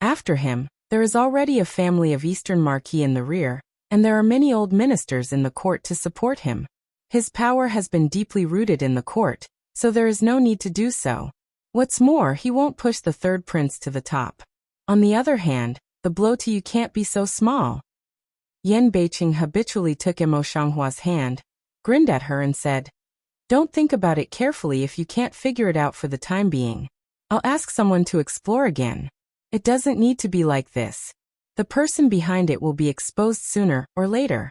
After him, there is already a family of Eastern Marquis in the rear, and there are many old ministers in the court to support him. His power has been deeply rooted in the court, so there is no need to do so. What's more, he won't push the third prince to the top. On the other hand, the blow to you can't be so small. Yan Beiqing habitually took Emo Shanghua's hand, grinned at her and said, "Don't think about it carefully if you can't figure it out for the time being. I'll ask someone to explore again. It doesn't need to be like this. The person behind it will be exposed sooner or later."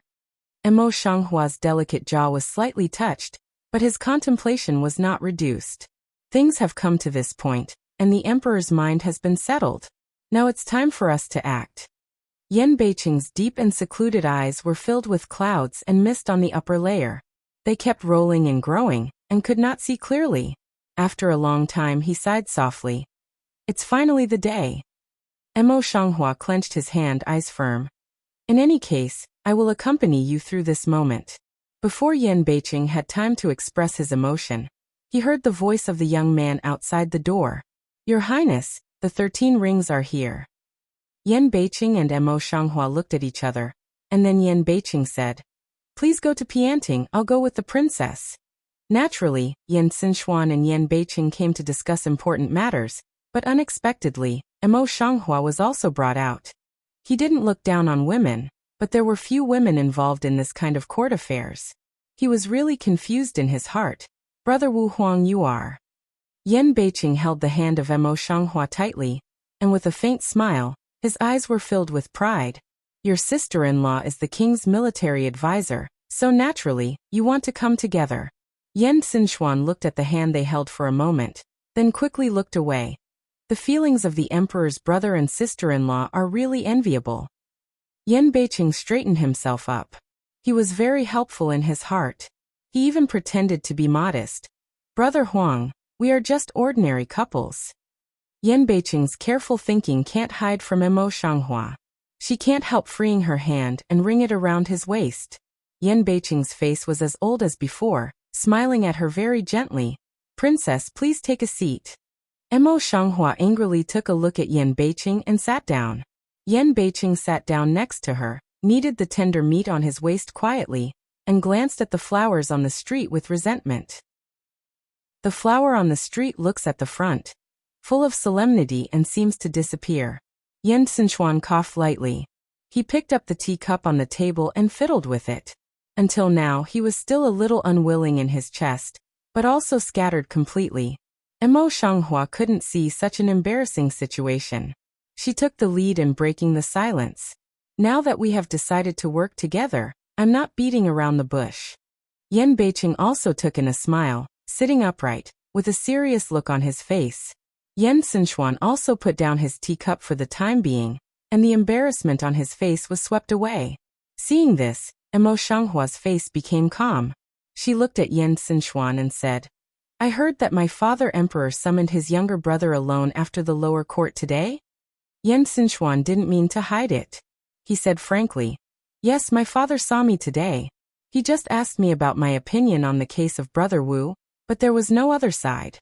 Emo Shanghua's delicate jaw was slightly touched, but his contemplation was not reduced. Things have come to this point, and the emperor's mind has been settled. Now it's time for us to act. Yan Beiqing's deep and secluded eyes were filled with clouds and mist on the upper layer. They kept rolling and growing, and could not see clearly. After a long time he sighed softly. It's finally the day. Emo Shanghua clenched his hand, eyes firm. In any case, I will accompany you through this moment. Before Yan Beiqing had time to express his emotion, he heard the voice of the young man outside the door. Your Highness, the 13 rings are here. Yan Beiqing and Emo Shanghua looked at each other, and then Yan Beiqing said, Please go to Pianting, I'll go with the princess. Naturally, Yan Xinchuan and Yan Beiqing came to discuss important matters, but unexpectedly, Emo Shanghua was also brought out. He didn't look down on women, but there were few women involved in this kind of court affairs. He was really confused in his heart. Brother Wu Huang, you are. Yan Beiqing held the hand of Emo Shanghua tightly, and with a faint smile, his eyes were filled with pride. Your sister-in-law is the king's military advisor, so naturally, you want to come together. Yan Xinchuan looked at the hand they held for a moment, then quickly looked away. The feelings of the emperor's brother and sister-in-law are really enviable. Yan Beiqing straightened himself up. He was very helpful in his heart. He even pretended to be modest. Brother Huang, we are just ordinary couples. Yan Beiqing's careful thinking can't hide from Emo Shanghua. She can't help freeing her hand and wring it around his waist. Yan Beiqing's face was as old as before, smiling at her very gently. Princess, please take a seat. Emo Shanghua angrily took a look at Yan Beiqing and sat down. Yan Beiqing sat down next to her, kneaded the tender meat on his waist quietly, and glanced at the flowers on the street with resentment. The flower on the street looks at the front, full of solemnity, and seems to disappear. Yan Xinchuan coughed lightly. He picked up the teacup on the table and fiddled with it. Until now he was still a little unwilling in his chest, but also scattered completely. Emo Shanghua couldn't see such an embarrassing situation. She took the lead in breaking the silence. Now that we have decided to work together, I'm not beating around the bush. Yan Beiqing also took in a smile, sitting upright, with a serious look on his face. Yan Xinchuan also put down his teacup for the time being, and the embarrassment on his face was swept away. Seeing this, Emo Shanghua's face became calm. She looked at Yan Xinchuan and said, I heard that my father emperor summoned his younger brother alone after the lower court today? Yan Xinchuan didn't mean to hide it. He said frankly, Yes, my father saw me today. He just asked me about my opinion on the case of Brother Wu, but there was no other side.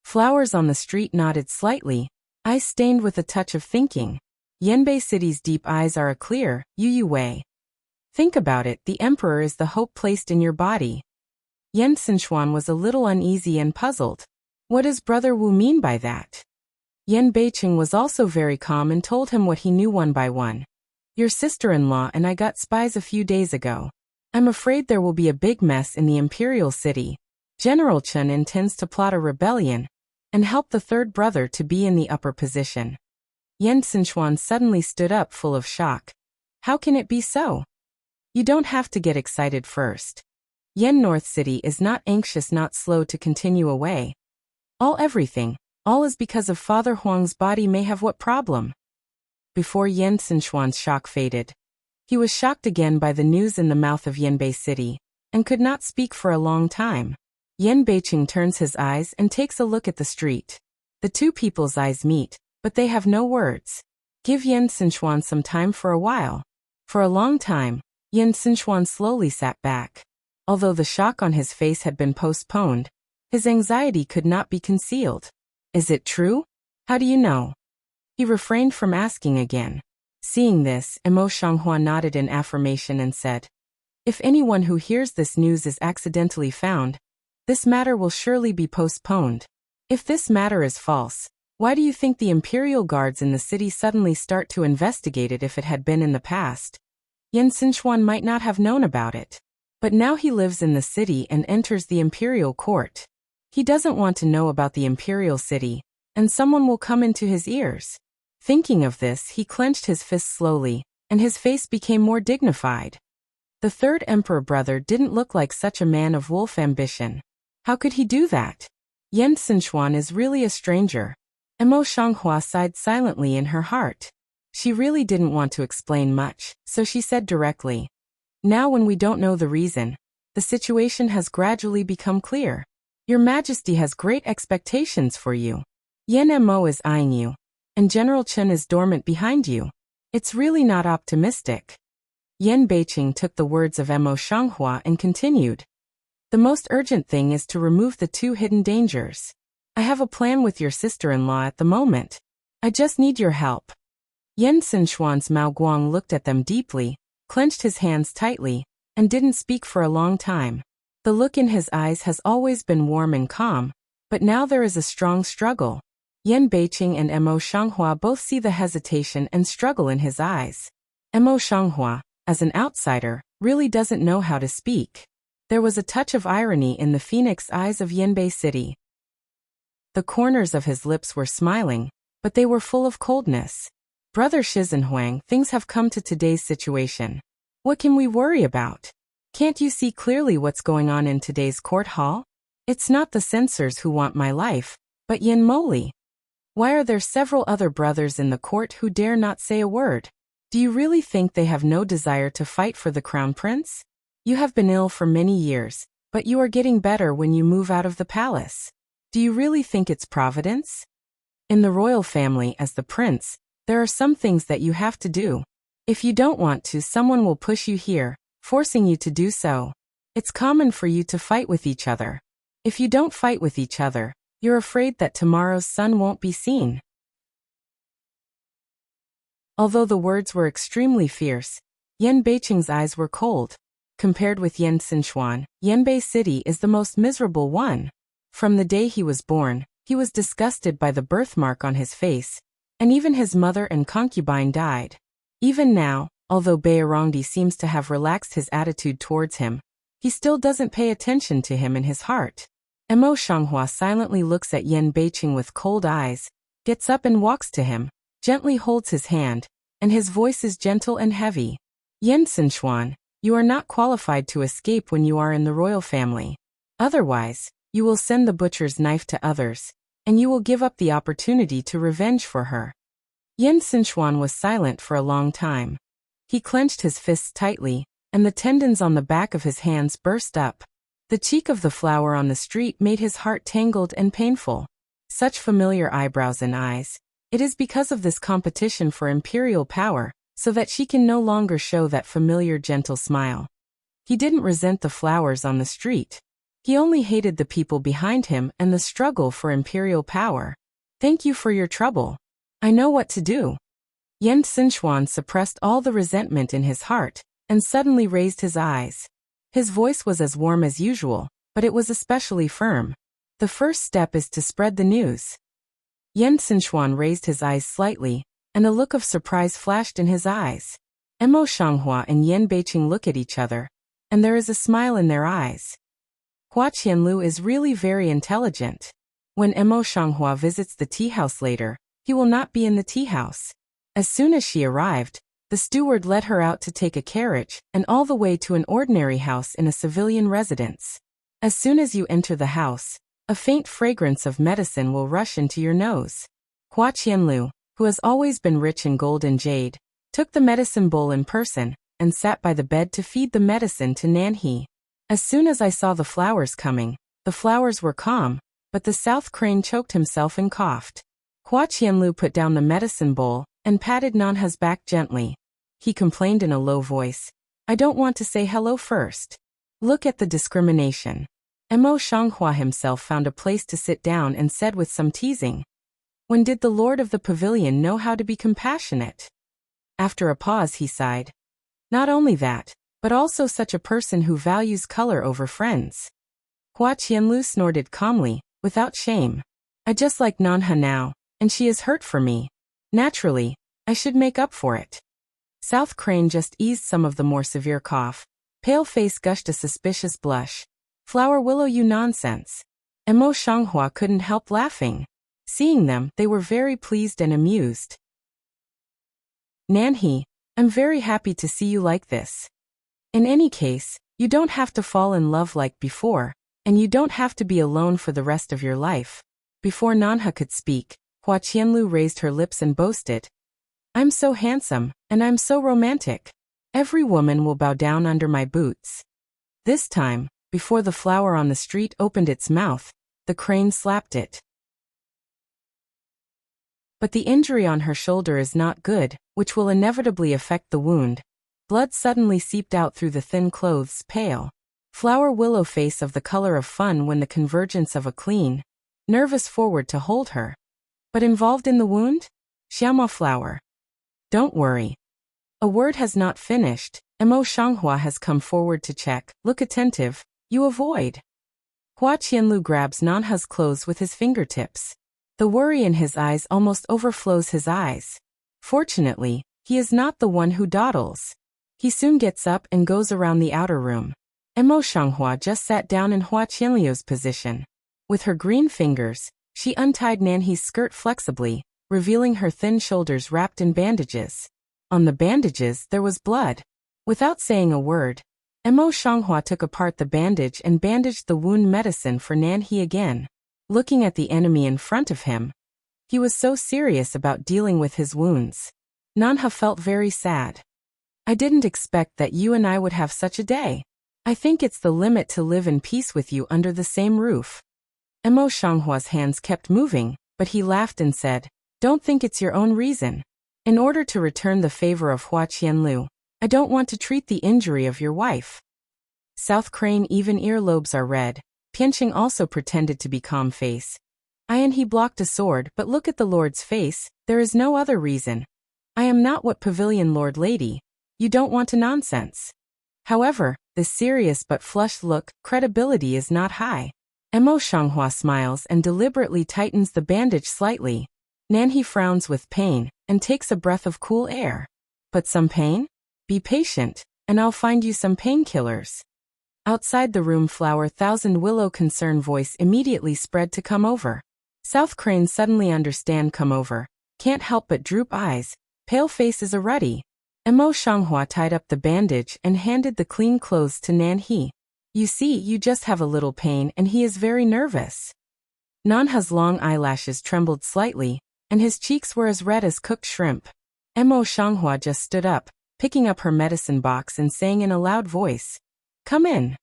Flowers on the street nodded slightly, eyes stained with a touch of thinking. Yanbei City's deep eyes are a clear, Yu Wei. Think about it, the emperor is the hope placed in your body. Yan Xinchuan was a little uneasy and puzzled. What does Brother Wu mean by that? Yan Beiqing was also very calm and told him what he knew one by one. Your sister-in-law and I got spies a few days ago. I'm afraid there will be a big mess in the imperial city. General Chen intends to plot a rebellion and help the third brother to be in the upper position. Yan Xinchuan suddenly stood up full of shock. How can it be so? You don't have to get excited first. Yan North City is not anxious, not slow to continue away. Everything. All is because of Father Huang's body may have what problem? Before Yan Xinchuan's shock faded, he was shocked again by the news in the mouth of Yanbei City, and could not speak for a long time. Yan Beiqing turns his eyes and takes a look at the street. The two people's eyes meet, but they have no words. Give Yan Xinchuan some time for a while. For a long time, Yan Xinchuan slowly sat back. Although the shock on his face had been postponed, his anxiety could not be concealed. Is it true? How do you know? He refrained from asking again. Seeing this, Emo Shanghua nodded in affirmation and said, if anyone who hears this news is accidentally found, this matter will surely be postponed. If this matter is false, why do you think the imperial guards in the city suddenly start to investigate it if it had been in the past? Yan Xinchuan might not have known about it. But now he lives in the city and enters the imperial court. He doesn't want to know about the imperial city, and someone will come into his ears. Thinking of this, he clenched his fists slowly, and his face became more dignified. The third emperor brother didn't look like such a man of wolf ambition. How could he do that? Yan Xinchuan is really a stranger. Emo Shanghua sighed silently in her heart. She really didn't want to explain much, so she said directly, now when we don't know the reason, the situation has gradually become clear. Your Majesty has great expectations for you. Yan Mo is eyeing you, and General Chen is dormant behind you. It's really not optimistic. Yan Beiqing took the words of Emo Shanghua and continued. The most urgent thing is to remove the two hidden dangers. I have a plan with your sister-in-law at the moment. I just need your help. Yan Xinchuan's Mao Guang looked at them deeply, clenched his hands tightly, and didn't speak for a long time. The look in his eyes has always been warm and calm, but now there is a strong struggle. Yan Beiqing and Emo Shanghua both see the hesitation and struggle in his eyes. Emo Shanghua, as an outsider, really doesn't know how to speak. There was a touch of irony in the phoenix eyes of Yanbei City. The corners of his lips were smiling, but they were full of coldness. Brother Shizenhuang, things have come to today's situation. What can we worry about? Can't you see clearly what's going on in today's court hall? It's not the censors who want my life, but Yan Moli. Why are there several other brothers in the court who dare not say a word? Do you really think they have no desire to fight for the crown prince? You have been ill for many years, but you are getting better when you move out of the palace. Do you really think it's providence? In the royal family, as the prince, there are some things that you have to do. If you don't want to, someone will push you here, forcing you to do so. It's common for you to fight with each other. If you don't fight with each other, you're afraid that tomorrow's sun won't be seen. Although the words were extremely fierce, Yan Beiqing's eyes were cold. Compared with Yan Xinchuan, Yanbei City is the most miserable one. From the day he was born, he was disgusted by the birthmark on his face, and even his mother and concubine died. Even now, although Beirongdi seems to have relaxed his attitude towards him, he still doesn't pay attention to him in his heart. Emo Shanghua silently looks at Yan Beiqing with cold eyes, gets up and walks to him, gently holds his hand, and his voice is gentle and heavy. Yan Xinchuan, you are not qualified to escape when you are in the royal family. Otherwise, you will send the butcher's knife to others, and you will give up the opportunity to revenge for her. Yan Xinchuan was silent for a long time. He clenched his fists tightly, and the tendons on the back of his hands burst up. The cheek of the flower on the street made his heart tangled and painful. Such familiar eyebrows and eyes. It is because of this competition for imperial power, so that she can no longer show that familiar gentle smile. He didn't resent the flowers on the street. He only hated the people behind him and the struggle for imperial power. Thank you for your trouble. I know what to do. Yan Xinchuan suppressed all the resentment in his heart, and suddenly raised his eyes. His voice was as warm as usual, but it was especially firm. The first step is to spread the news. Yan Xinchuan raised his eyes slightly, and a look of surprise flashed in his eyes. Emo Shanghua and Yan Beiqing look at each other, and there is a smile in their eyes. Hua Qianlu is really very intelligent. When Emo Shanghua visits the tea house later, he will not be in the tea house. As soon as she arrived, the steward led her out to take a carriage and all the way to an ordinary house in a civilian residence. As soon as you enter the house, a faint fragrance of medicine will rush into your nose. Hua Qianlu, who has always been rich in gold and jade, took the medicine bowl in person, and sat by the bed to feed the medicine to Nanhe. As soon as I saw the flowers coming, the flowers were calm, but the South Crane choked himself and coughed. Hua Qianlu put down the medicine bowl, and patted Nanha's back gently. He complained in a low voice, I don't want to say hello first. Look at the discrimination. Emo Shanghua himself found a place to sit down and said with some teasing, When did the lord of the pavilion know how to be compassionate? After a pause he sighed. Not only that, but also such a person who values color over friends. Hua Qianlu snorted calmly, without shame. I just like Nanha now, and she is hurt for me. Naturally, I should make up for it. South Crane just eased some of the more severe cough. Pale face gushed a suspicious blush. Flower Willow, you nonsense. Mo Shanghua couldn't help laughing. Seeing them, they were very pleased and amused. Nanhe, I'm very happy to see you like this. In any case, you don't have to fall in love like before, and you don't have to be alone for the rest of your life. Before Nanha could speak, Hua Qianlu raised her lips and boasted. I'm so handsome, and I'm so romantic. Every woman will bow down under my boots. This time, before the flower on the street opened its mouth, the crane slapped it. But the injury on her shoulder is not good, which will inevitably affect the wound. Blood suddenly seeped out through the thin clothes, pale. Flower Willow face of the color of fun when the convergence of a clean, nervous forward to hold her. But involved in the wound? Xiaoma Flower. Don't worry. A word has not finished. Mo Shanghua has come forward to check. Look attentive. You avoid. Hua Qianlu grabs Nanha's clothes with his fingertips. The worry in his eyes almost overflows his eyes. Fortunately, he is not the one who dawdles. He soon gets up and goes around the outer room. Mo Shanghua just sat down in Hua Qianlu's position. With her green fingers, she untied Nanhe's skirt flexibly, revealing her thin shoulders wrapped in bandages. On the bandages there was blood. Without saying a word, Mo Shanghua took apart the bandage and bandaged the wound medicine for Nanhe again. Looking at the enemy in front of him, he was so serious about dealing with his wounds. Nanha felt very sad. I didn't expect that you and I would have such a day. I think it's the limit to live in peace with you under the same roof. Mo Shanghua's hands kept moving, but he laughed and said, Don't think it's your own reason. In order to return the favor of Hua Qianlu, I don't want to treat the injury of your wife. South Crane even earlobes are red. Pianqing also pretended to be calm face. He blocked a sword, but look at the lord's face, there is no other reason. I am not what pavilion lord lady. You don't want a nonsense. However, this serious but flushed look, credibility is not high. Mo Shanghua smiles and deliberately tightens the bandage slightly. Nanhe frowns with pain, and takes a breath of cool air. But some pain? Be patient, and I'll find you some painkillers. Outside the room Flower Thousand Willow concern voice immediately spread to come over. South Crane suddenly understand come over. Can't help but droop eyes. Pale face is a ruddy. Mo Shanghua tied up the bandage and handed the clean clothes to Nanhe. You see, you just have a little pain and he is very nervous. Nanha's long eyelashes trembled slightly, and his cheeks were as red as cooked shrimp. Mo Shanghua just stood up, picking up her medicine box and saying in a loud voice, Come in.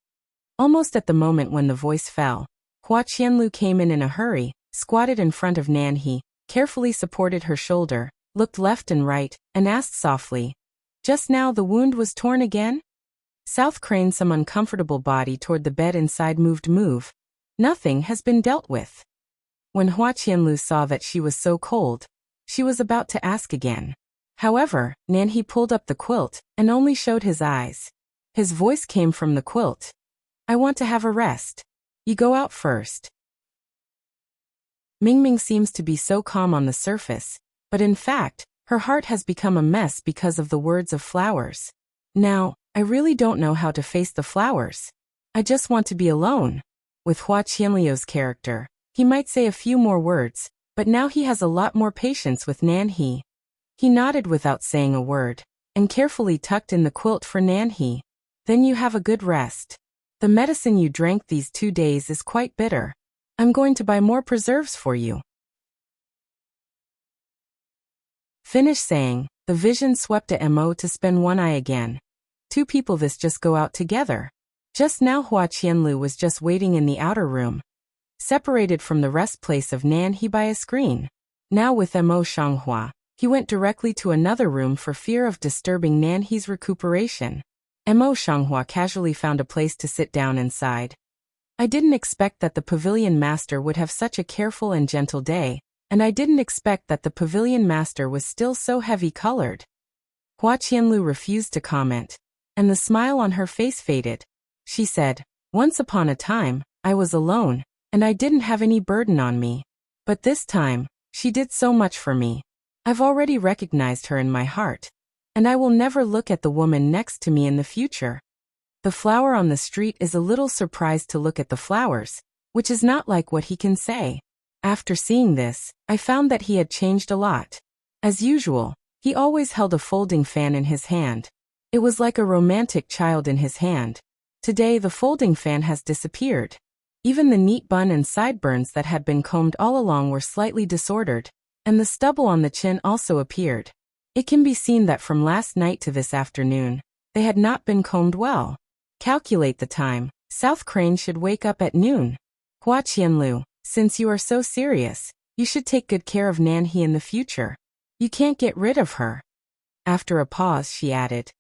Almost at the moment when the voice fell, Hua Qianlu came in a hurry, squatted in front of Nanhe, carefully supported her shoulder, looked left and right, and asked softly, Just now the wound was torn again? South Crane some uncomfortable body toward the bed inside move. Nothing has been dealt with. When Hua Qianlu saw that she was so cold, she was about to ask again. However, Nanhe pulled up the quilt, and only showed his eyes. His voice came from the quilt. I want to have a rest. You go out first. Mingming seems to be so calm on the surface, but in fact, her heart has become a mess because of the words of Flowers. Now, I really don't know how to face the Flowers. I just want to be alone. With Hua Qianlu's character, he might say a few more words, but now he has a lot more patience with Nanhe. He nodded without saying a word, and carefully tucked in the quilt for Nanhe. Then you have a good rest. The medicine you drank these 2 days is quite bitter. I'm going to buy more preserves for you. Finish saying, the vision swept at Mo to spend one eye again. Two people this just go out together. Just now Hua Qianlu was just waiting in the outer room, separated from the rest place of Nanhe by a screen. Now with Mo Shanghua, he went directly to another room for fear of disturbing Nanhe's recuperation. Mo Shanghua casually found a place to sit down inside. I didn't expect that the pavilion master would have such a careful and gentle day. and I didn't expect that the pavilion master was still so heavy-colored. Hua Qianlu refused to comment, and the smile on her face faded. She said, "Once upon a time, I was alone, and I didn't have any burden on me. But this time, she did so much for me. I've already recognized her in my heart, and I will never look at the woman next to me in the future." The flower on the street is a little surprised to look at the flowers, which is not like what he can say. After seeing this, I found that he had changed a lot. As usual, he always held a folding fan in his hand. It was like a romantic child in his hand. Today the folding fan has disappeared. Even the neat bun and sideburns that had been combed all along were slightly disordered, and the stubble on the chin also appeared. It can be seen that from last night to this afternoon, they had not been combed well. Calculate the time. South Crane should wake up at noon. Hua Qianlu, since you are so serious, you should take good care of Nanhe in the future. You can't get rid of her. After a pause, she added,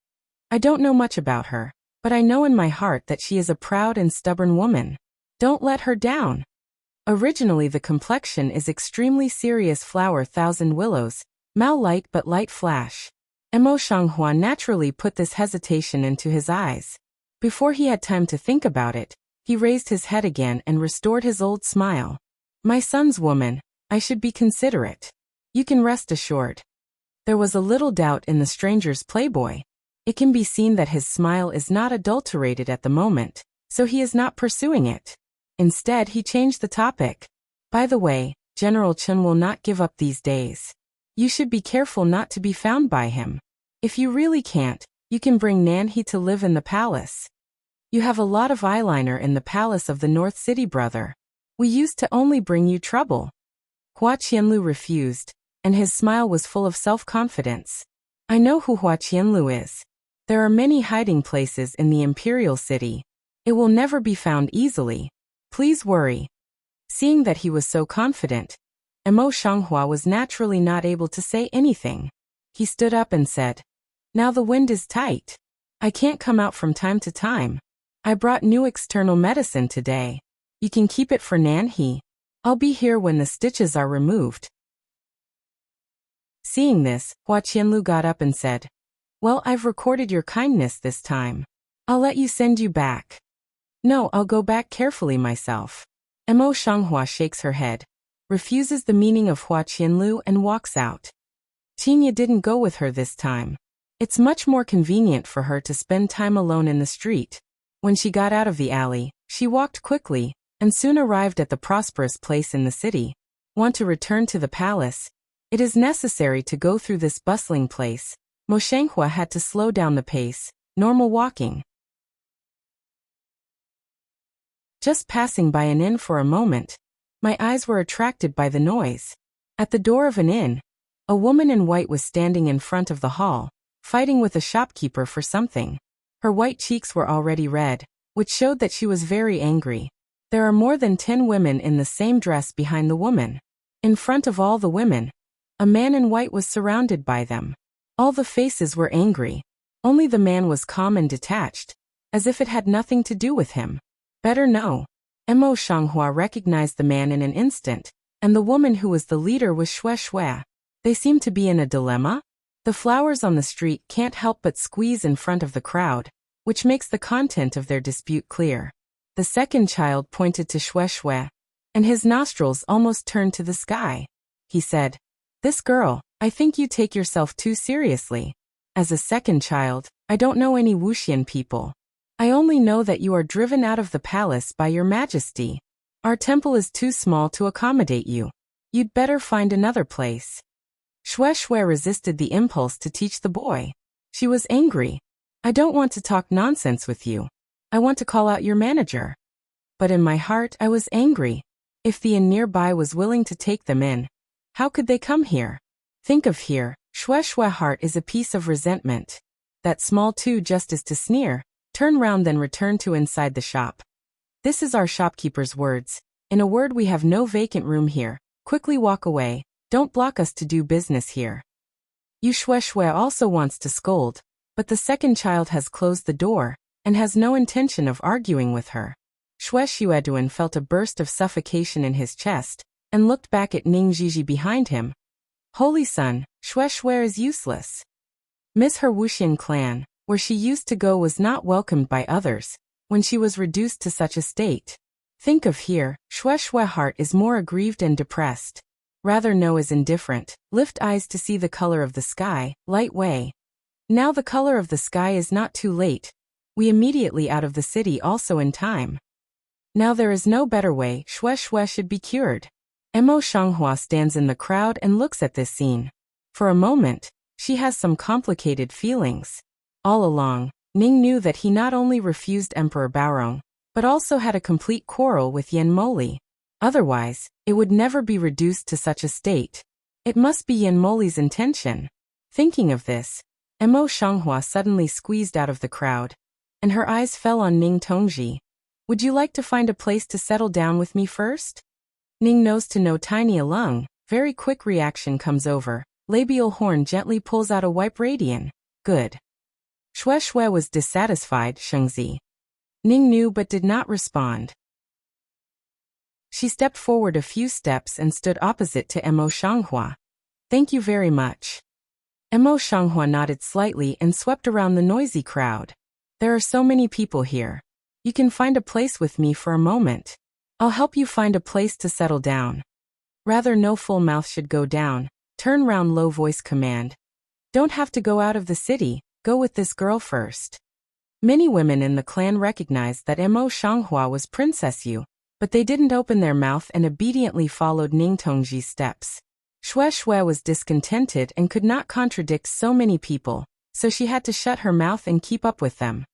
I don't know much about her, but I know in my heart that she is a proud and stubborn woman. Don't let her down. Originally the complexion is extremely serious flower thousand willows, Mao light but light flash. Mo Shanghua naturally put this hesitation into his eyes. Before he had time to think about it, he raised his head again and restored his old smile. My son's woman, I should be considerate. You can rest assured. There was a little doubt in the stranger's playboy. It can be seen that his smile is not adulterated at the moment, so he is not pursuing it. Instead, he changed the topic. By the way, General Chen will not give up these days. You should be careful not to be found by him. If you really can't, you can bring Nanhe to live in the palace. You have a lot of eyeliner in the palace of the North City, brother. We used to only bring you trouble. Hua Qianlu refused, and his smile was full of self-confidence. I know who Hua Qianlu is. There are many hiding places in the imperial city. It will never be found easily. Please worry. Seeing that he was so confident, Mo Shanghua was naturally not able to say anything. He stood up and said, Now the wind is tight. I can't come out from time to time. I brought new external medicine today. You can keep it for Nanhe. I'll be here when the stitches are removed. Seeing this, Hua Qianlu got up and said, Well, I've recorded your kindness this time. I'll let you send you back. No, I'll go back carefully myself. Mo Shanghua shakes her head, refuses the meaning of Hua Qianlu and walks out. Qinya didn't go with her this time. It's much more convenient for her to spend time alone in the street. When she got out of the alley, she walked quickly, and soon arrived at the prosperous place in the city. Want to return to the palace? It is necessary to go through this bustling place. Mo Shanghua had to slow down the pace, normal walking. Just passing by an inn for a moment, my eyes were attracted by the noise. At the door of an inn, a woman in white was standing in front of the hall, fighting with a shopkeeper for something. Her white cheeks were already red, which showed that she was very angry. There are more than 10 women in the same dress behind the woman. In front of all the women, a man in white was surrounded by them. All the faces were angry. Only the man was calm and detached, as if it had nothing to do with him. Better no. Mo Shanghua recognized the man in an instant, and the woman who was the leader was Xue Xue. They seemed to be in a dilemma. The flowers on the street can't help but squeeze in front of the crowd, which makes the content of their dispute clear. The second child pointed to Xue Xue, and his nostrils almost turned to the sky. He said, This girl, I think you take yourself too seriously. As a second child, I don't know any Wuxian people. I only know that you are driven out of the palace by your majesty. Our temple is too small to accommodate you. You'd better find another place. Xue Xue resisted the impulse to teach the boy. She was angry. I don't want to talk nonsense with you. I want to call out your manager. But in my heart I was angry. If the inn nearby was willing to take them in, how could they come here? Think of here, Xue Xue heart is a piece of resentment. That small too just is to sneer. Turn round then return to inside the shop. This is our shopkeeper's words. In a word, we have no vacant room here. Quickly walk away. Don't block us to do business here. Yu Xue Xue also wants to scold, but the second child has closed the door, and has no intention of arguing with her. Xue Xueduan felt a burst of suffocation in his chest, and looked back at Ning Jiji behind him. Holy Sun, Xue Xue is useless. Miss her Wuxian clan, where she used to go, was not welcomed by others, when she was reduced to such a state. Think of here, Xue Xue heart is more aggrieved and depressed. Rather no is indifferent, lift eyes to see the color of the sky, light way. Now the color of the sky is not too late. We immediately out of the city also in time. Now there is no better way, Xue Xue should be cured. Mo Shanghua stands in the crowd and looks at this scene. For a moment, she has some complicated feelings. All along, Ning knew that he not only refused Emperor Baorong, but also had a complete quarrel with Yan Moli. Otherwise, it would never be reduced to such a state. It must be Yan Moli's intention. Thinking of this, Mo Shanghua suddenly squeezed out of the crowd, and her eyes fell on Ning Tongji. Would you like to find a place to settle down with me first? Ning knows to know tiny a lung, very quick reaction comes over, labial horn gently pulls out a wipe radian. Good. Xue Xue was dissatisfied, Shengzi. Ning knew but did not respond. She stepped forward a few steps and stood opposite to Mo Shanghua. Thank you very much. Mo Shanghua nodded slightly and swept around the noisy crowd. There are so many people here. You can find a place with me for a moment. I'll help you find a place to settle down. Rather no full mouth should go down. Turn round low voice command. Don't have to go out of the city, go with this girl first. Many women in the clan recognized that Mo Shanghua was Princess Yu, but they didn't open their mouth and obediently followed Ning Tongji's steps. Xue Xue was discontented and could not contradict so many people, so she had to shut her mouth and keep up with them.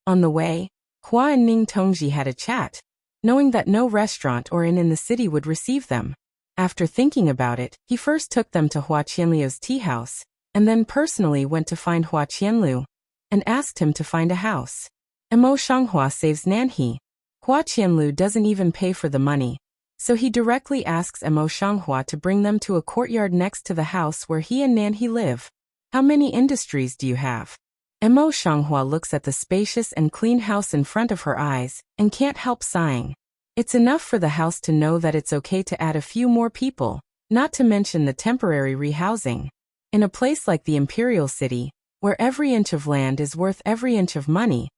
On the way, Hua and Ning Tongji had a chat, knowing that no restaurant or inn in the city would receive them. After thinking about it, he first took them to Hua Qianliu's tea house, and then personally went to find Hua Qianliu, and asked him to find a house. Mo Shanghua saves Nanhe. Hua Qianliu doesn't even pay for the money, so he directly asks Mo Shanghua to bring them to a courtyard next to the house where he and Nanhe live. How many industries do you have? Mo Shanghua looks at the spacious and clean house in front of her eyes, and can't help sighing. It's enough for the house to know that it's okay to add a few more people, not to mention the temporary rehousing. In a place like the Imperial City, where every inch of land is worth every inch of money,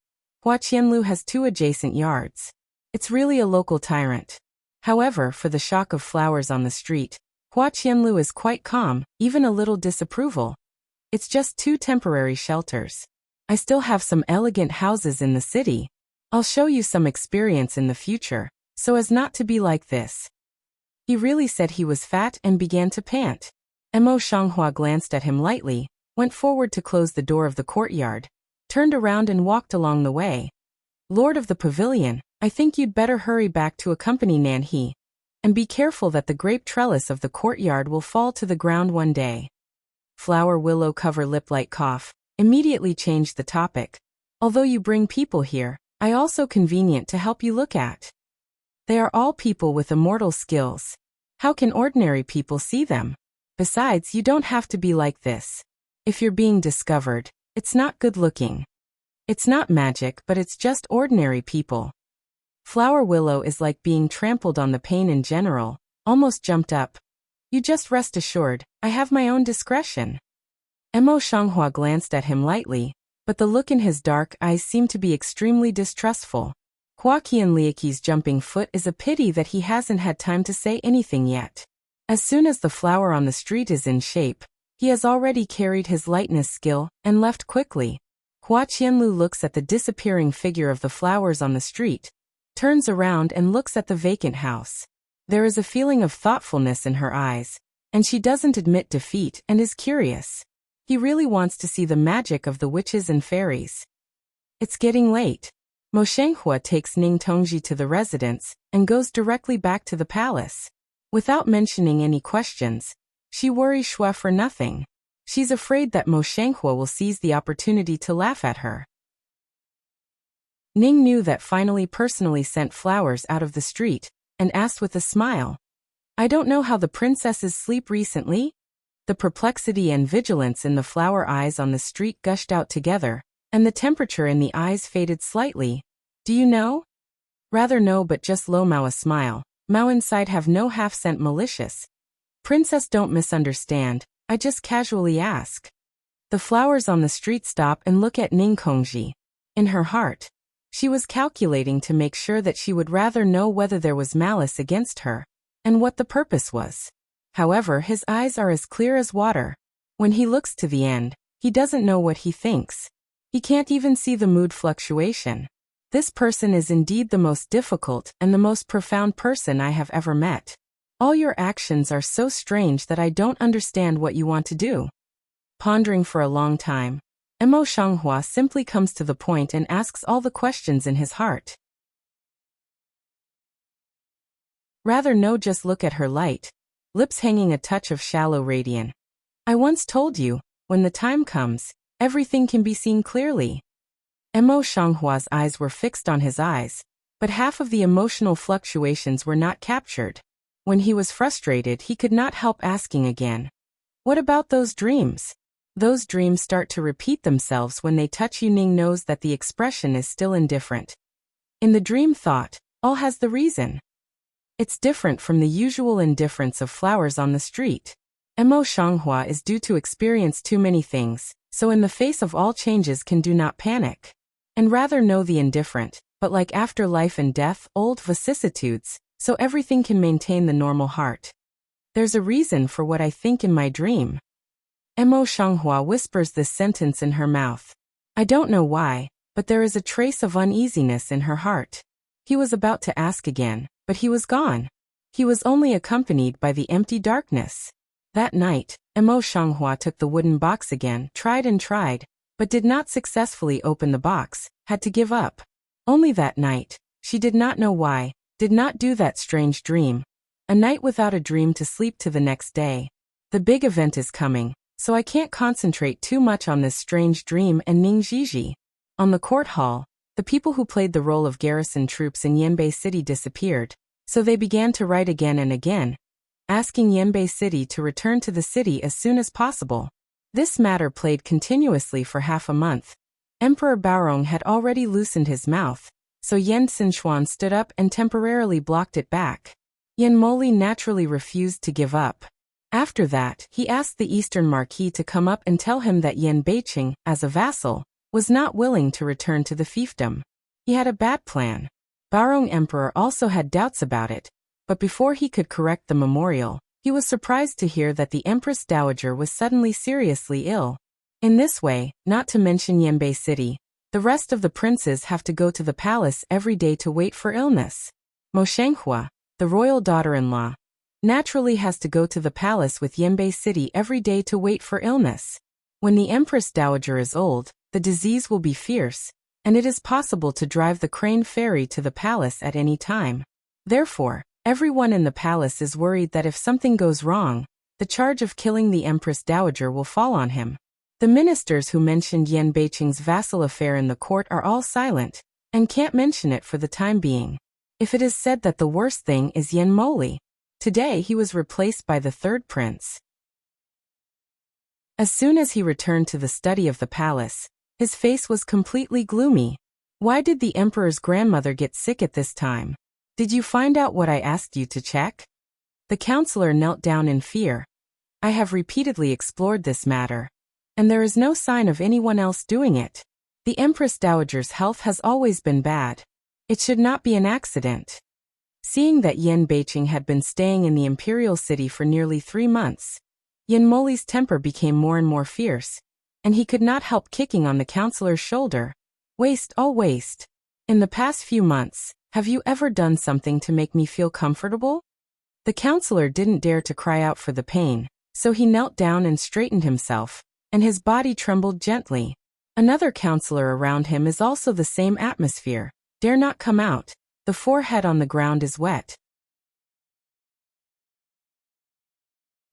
Hua Qianliu has 2 adjacent yards. It's really a local tyrant. However, for the shock of flowers on the street, Hua Qianliu is quite calm, even a little disapproval. It's just 2 temporary shelters. I still have some elegant houses in the city. I'll show you some experience in the future, so as not to be like this. He really said he was fat and began to pant. Mo Shanghua glanced at him lightly, went forward to close the door of the courtyard, turned around and walked along the way. Lord of the pavilion, I think you'd better hurry back to accompany Nanhe, and be careful that the grape trellis of the courtyard will fall to the ground one day. Flower willow cover lip light cough, immediately changed the topic. Although you bring people here, I also convenient to help you look at. They are all people with immortal skills. How can ordinary people see them? Besides, you don't have to be like this. If you're being discovered, it's not good looking. It's not magic, but it's just ordinary people. Flower willow is like being trampled on the pain in general, almost jumped up. You just rest assured, I have my own discretion. Mo Shanghua glanced at him lightly, but the look in his dark eyes seemed to be extremely distrustful. Hua Qianliu's jumping foot is a pity that he hasn't had time to say anything yet. As soon as the flower on the street is in shape, he has already carried his lightness skill and left quickly. Hua Qianliu looks at the disappearing figure of the flowers on the street, turns around and looks at the vacant house. There is a feeling of thoughtfulness in her eyes, and she doesn't admit defeat and is curious. He really wants to see the magic of the witches and fairies. It's getting late. Mo Shanghua takes Ning Tongji to the residence and goes directly back to the palace. Without mentioning any questions, she worries Xue for nothing. She's afraid that Mo Shanghua will seize the opportunity to laugh at her. Ning knew that finally personally sent flowers out of the street, and asked with a smile, I don't know how the princesses sleep recently? The perplexity and vigilance in the flower eyes on the street gushed out together, and the temperature in the eyes faded slightly. Do you know? Rather no, but just low Mao a smile. Mao inside have no half-cent malicious. Princess, don't misunderstand, I just casually ask. The flowers on the street stop and look at Ning Kongji. In her heart, she was calculating to make sure that she would rather know whether there was malice against her, and what the purpose was. However, his eyes are as clear as water. When he looks to the end, he doesn't know what he thinks. He can't even see the mood fluctuation. This person is indeed the most difficult and the most profound person I have ever met. All your actions are so strange that I don't understand what you want to do. Pondering for a long time, Mo Shanghua simply comes to the point and asks all the questions in his heart. Rather no, just look at her light, lips hanging a touch of shallow radiance. I once told you, when the time comes, everything can be seen clearly. Mo Shanghua's eyes were fixed on his eyes, but half of the emotional fluctuations were not captured. When he was frustrated, he could not help asking again. What about those dreams? Those dreams start to repeat themselves when they touch you. Ning knows that the expression is still indifferent. In the dream thought, all has the reason. It's different from the usual indifference of flowers on the street. Mo Shanghua is due to experience too many things, so in the face of all changes can do not panic. And rather know the indifferent, but like after life and death, old vicissitudes, so everything can maintain the normal heart. There's a reason for what I think in my dream. Mo Shanghua whispers this sentence in her mouth. I don't know why, but there is a trace of uneasiness in her heart. He was about to ask again, but he was gone. He was only accompanied by the empty darkness. That night, Mo Shanghua took the wooden box again, tried and tried, but did not successfully open the box, had to give up. Only that night, she did not know why, did not do that strange dream. A night without a dream to sleep to the next day. The big event is coming, so I can't concentrate too much on this strange dream and Ning Jiji. On the court hall, the people who played the role of garrison troops in Yanbei City disappeared, so they began to write again and again, asking Yanbei City to return to the city as soon as possible. This matter played continuously for half a month. Emperor Baorong had already loosened his mouth, so Yan Xinchuan stood up and temporarily blocked it back. Yan Moli naturally refused to give up. After that, he asked the Eastern Marquis to come up and tell him that Yan Beiqing, as a vassal, was not willing to return to the fiefdom. He had a bad plan. Baorong Emperor also had doubts about it, but before he could correct the memorial, he was surprised to hear that the Empress Dowager was suddenly seriously ill. In this way, not to mention Yanbei City, the rest of the princes have to go to the palace every day to wait for illness. Mo Shanghua, the royal daughter-in-law, naturally has to go to the palace with Yanbei City every day to wait for illness. When the Empress Dowager is old, the disease will be fierce, and it is possible to drive the crane ferry to the palace at any time. Therefore, everyone in the palace is worried that if something goes wrong, the charge of killing the Empress Dowager will fall on him. The ministers who mentioned Yan Beiqing's vassal affair in the court are all silent, and can't mention it for the time being. If it is said that the worst thing is Yan Moli, today he was replaced by the third prince. As soon as he returned to the study of the palace, his face was completely gloomy. Why did the emperor's grandmother get sick at this time? Did you find out what I asked you to check? The counselor knelt down in fear. I have repeatedly explored this matter, and there is no sign of anyone else doing it. The Empress Dowager's health has always been bad. It should not be an accident. Seeing that Yan Beiqing had been staying in the imperial city for nearly 3 months, Yan Moli's temper became more and more fierce, and he could not help kicking on the counselor's shoulder. Waste, all waste. In the past few months, have you ever done something to make me feel comfortable? The counselor didn't dare to cry out for the pain, so he knelt down and straightened himself, and his body trembled gently. Another counselor around him is also the same atmosphere, dare not come out. The forehead on the ground is wet.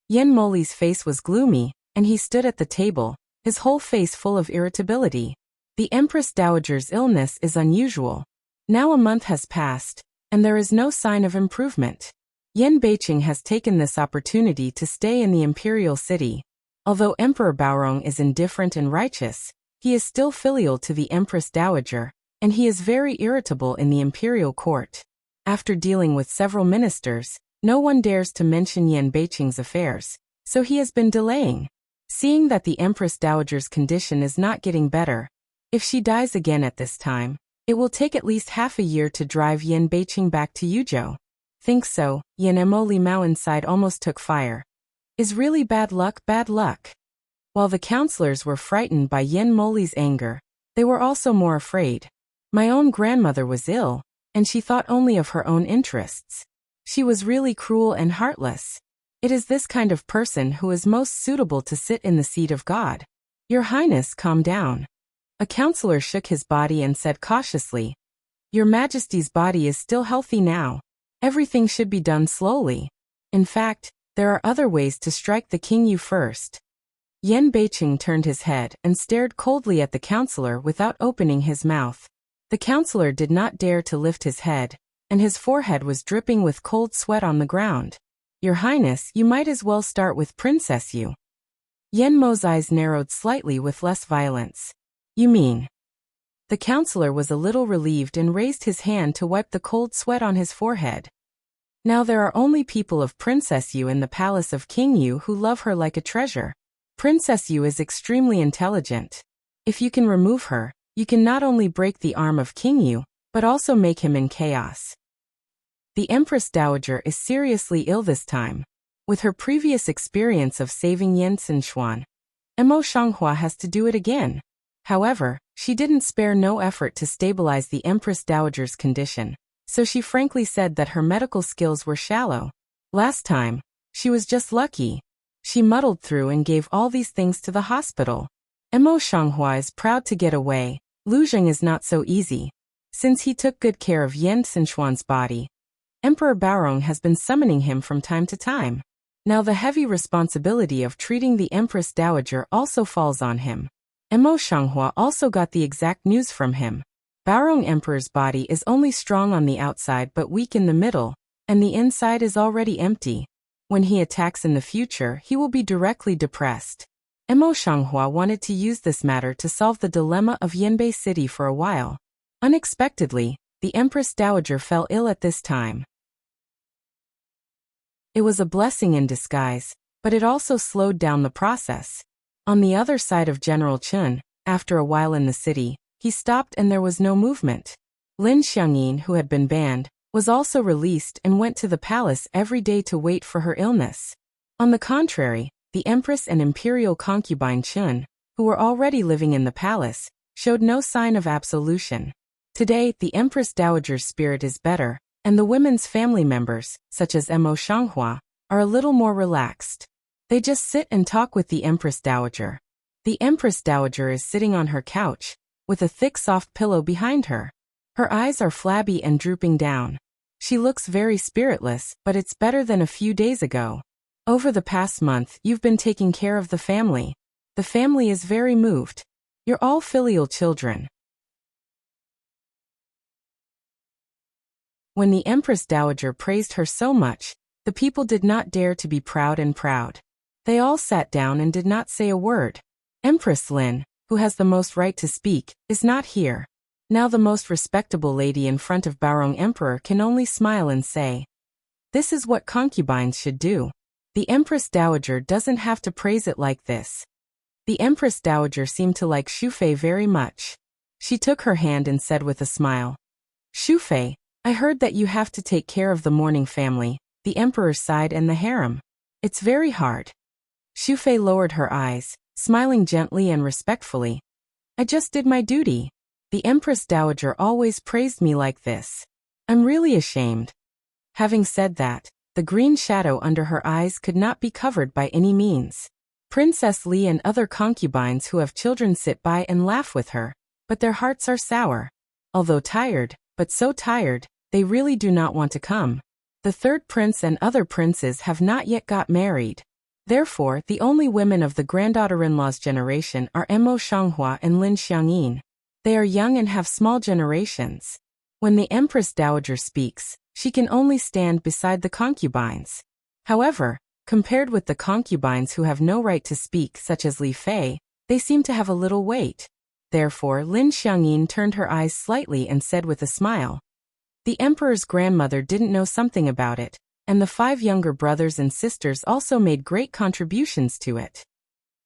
Yan Moli's face was gloomy, and he stood at the table, his whole face full of irritability. The Empress Dowager's illness is unusual. Now a month has passed, and there is no sign of improvement. Yan Beiqing has taken this opportunity to stay in the imperial city. Although Emperor Baorong is indifferent and righteous, he is still filial to the Empress Dowager, and he is very irritable in the imperial court. After dealing with several ministers, no one dares to mention Yan Beiqing's affairs, so he has been delaying. Seeing that the Empress Dowager's condition is not getting better, if she dies again at this time, it will take at least half a year to drive Yan Beiqing back to Yuzhou. Think so? Yan Emoli Mao inside almost took fire. Is really bad luck, bad luck. While the counselors were frightened by Yan Moli's anger, they were also more afraid. My own grandmother was ill, and she thought only of her own interests. She was really cruel and heartless. It is this kind of person who is most suitable to sit in the seat of God. Your Highness, calm down. A counselor shook his body and said cautiously, Your Majesty's body is still healthy now. Everything should be done slowly. In fact, there are other ways to strike the king you first. Yan Beiqing turned his head and stared coldly at the counselor without opening his mouth. The counselor did not dare to lift his head, and his forehead was dripping with cold sweat on the ground. Your Highness, you might as well start with Princess Yu. Yan Mo's eyes narrowed slightly with less violence. You mean? The counselor was a little relieved and raised his hand to wipe the cold sweat on his forehead. Now there are only people of Princess Yu in the palace of King Yu who love her like a treasure. Princess Yu is extremely intelligent. If you can remove her, you can not only break the arm of King Yu, but also make him in chaos. The Empress Dowager is seriously ill this time. With her previous experience of saving Yan Xinchuan, Emo Shanghua has to do it again. However, she didn't spare no effort to stabilize the Empress Dowager's condition, so she frankly said that her medical skills were shallow. Last time, she was just lucky. She muddled through and gave all these things to the hospital. Emo Shanghua is proud to get away. Lu Zheng is not so easy. Since he took good care of Yan Xinchuan's body, Emperor Baorong has been summoning him from time to time. Now the heavy responsibility of treating the Empress Dowager also falls on him. Emo Shanghua also got the exact news from him. Baorong Emperor's body is only strong on the outside but weak in the middle, and the inside is already empty. When he attacks in the future, he will be directly depressed. Emo Shanghua wanted to use this matter to solve the dilemma of Yanbei City for a while. Unexpectedly, the Empress Dowager fell ill at this time. It was a blessing in disguise, but it also slowed down the process. On the other side of General Chun, after a while in the city, he stopped and there was no movement. Lin Xiangyin, who had been banned, was also released and went to the palace every day to wait for her illness. On the contrary, the Empress and Imperial concubine Chun, who were already living in the palace, showed no sign of absolution. Today, the Empress Dowager's spirit is better, and the women's family members, such as Emo Shanghua, are a little more relaxed. They just sit and talk with the Empress Dowager. The Empress Dowager is sitting on her couch, with a thick soft pillow behind her. Her eyes are flabby and drooping down. She looks very spiritless, but it's better than a few days ago. Over the past month, you've been taking care of the family. The family is very moved. You're all filial children. When the Empress Dowager praised her so much, the people did not dare to be proud and proud. They all sat down and did not say a word. Empress Lin, who has the most right to speak, is not here. Now the most respectable lady in front of Baorong Emperor can only smile and say, "This is what concubines should do." The Empress Dowager doesn't have to praise it like this. The Empress Dowager seemed to like Shufei very much. She took her hand and said with a smile, "Shufei, I heard that you have to take care of the mourning family, the Emperor's side and the harem. It's very hard." Shufei lowered her eyes, smiling gently and respectfully. "I just did my duty. The Empress Dowager always praised me like this. I'm really ashamed." Having said that, the green shadow under her eyes could not be covered by any means. Princess Li and other concubines who have children sit by and laugh with her, but their hearts are sour. Although tired, but so tired, they really do not want to come. The third prince and other princes have not yet got married. Therefore, the only women of the granddaughter-in-law's generation are Emo Shanghua and Lin Xiangyin. They are young and have small generations. When the Empress Dowager speaks, she can only stand beside the concubines. However, compared with the concubines who have no right to speak such as Li Fei, they seem to have a little weight. Therefore, Lin Xiangyin turned her eyes slightly and said with a smile. The emperor's grandmother didn't know something about it, and the 5 younger brothers and sisters also made great contributions to it.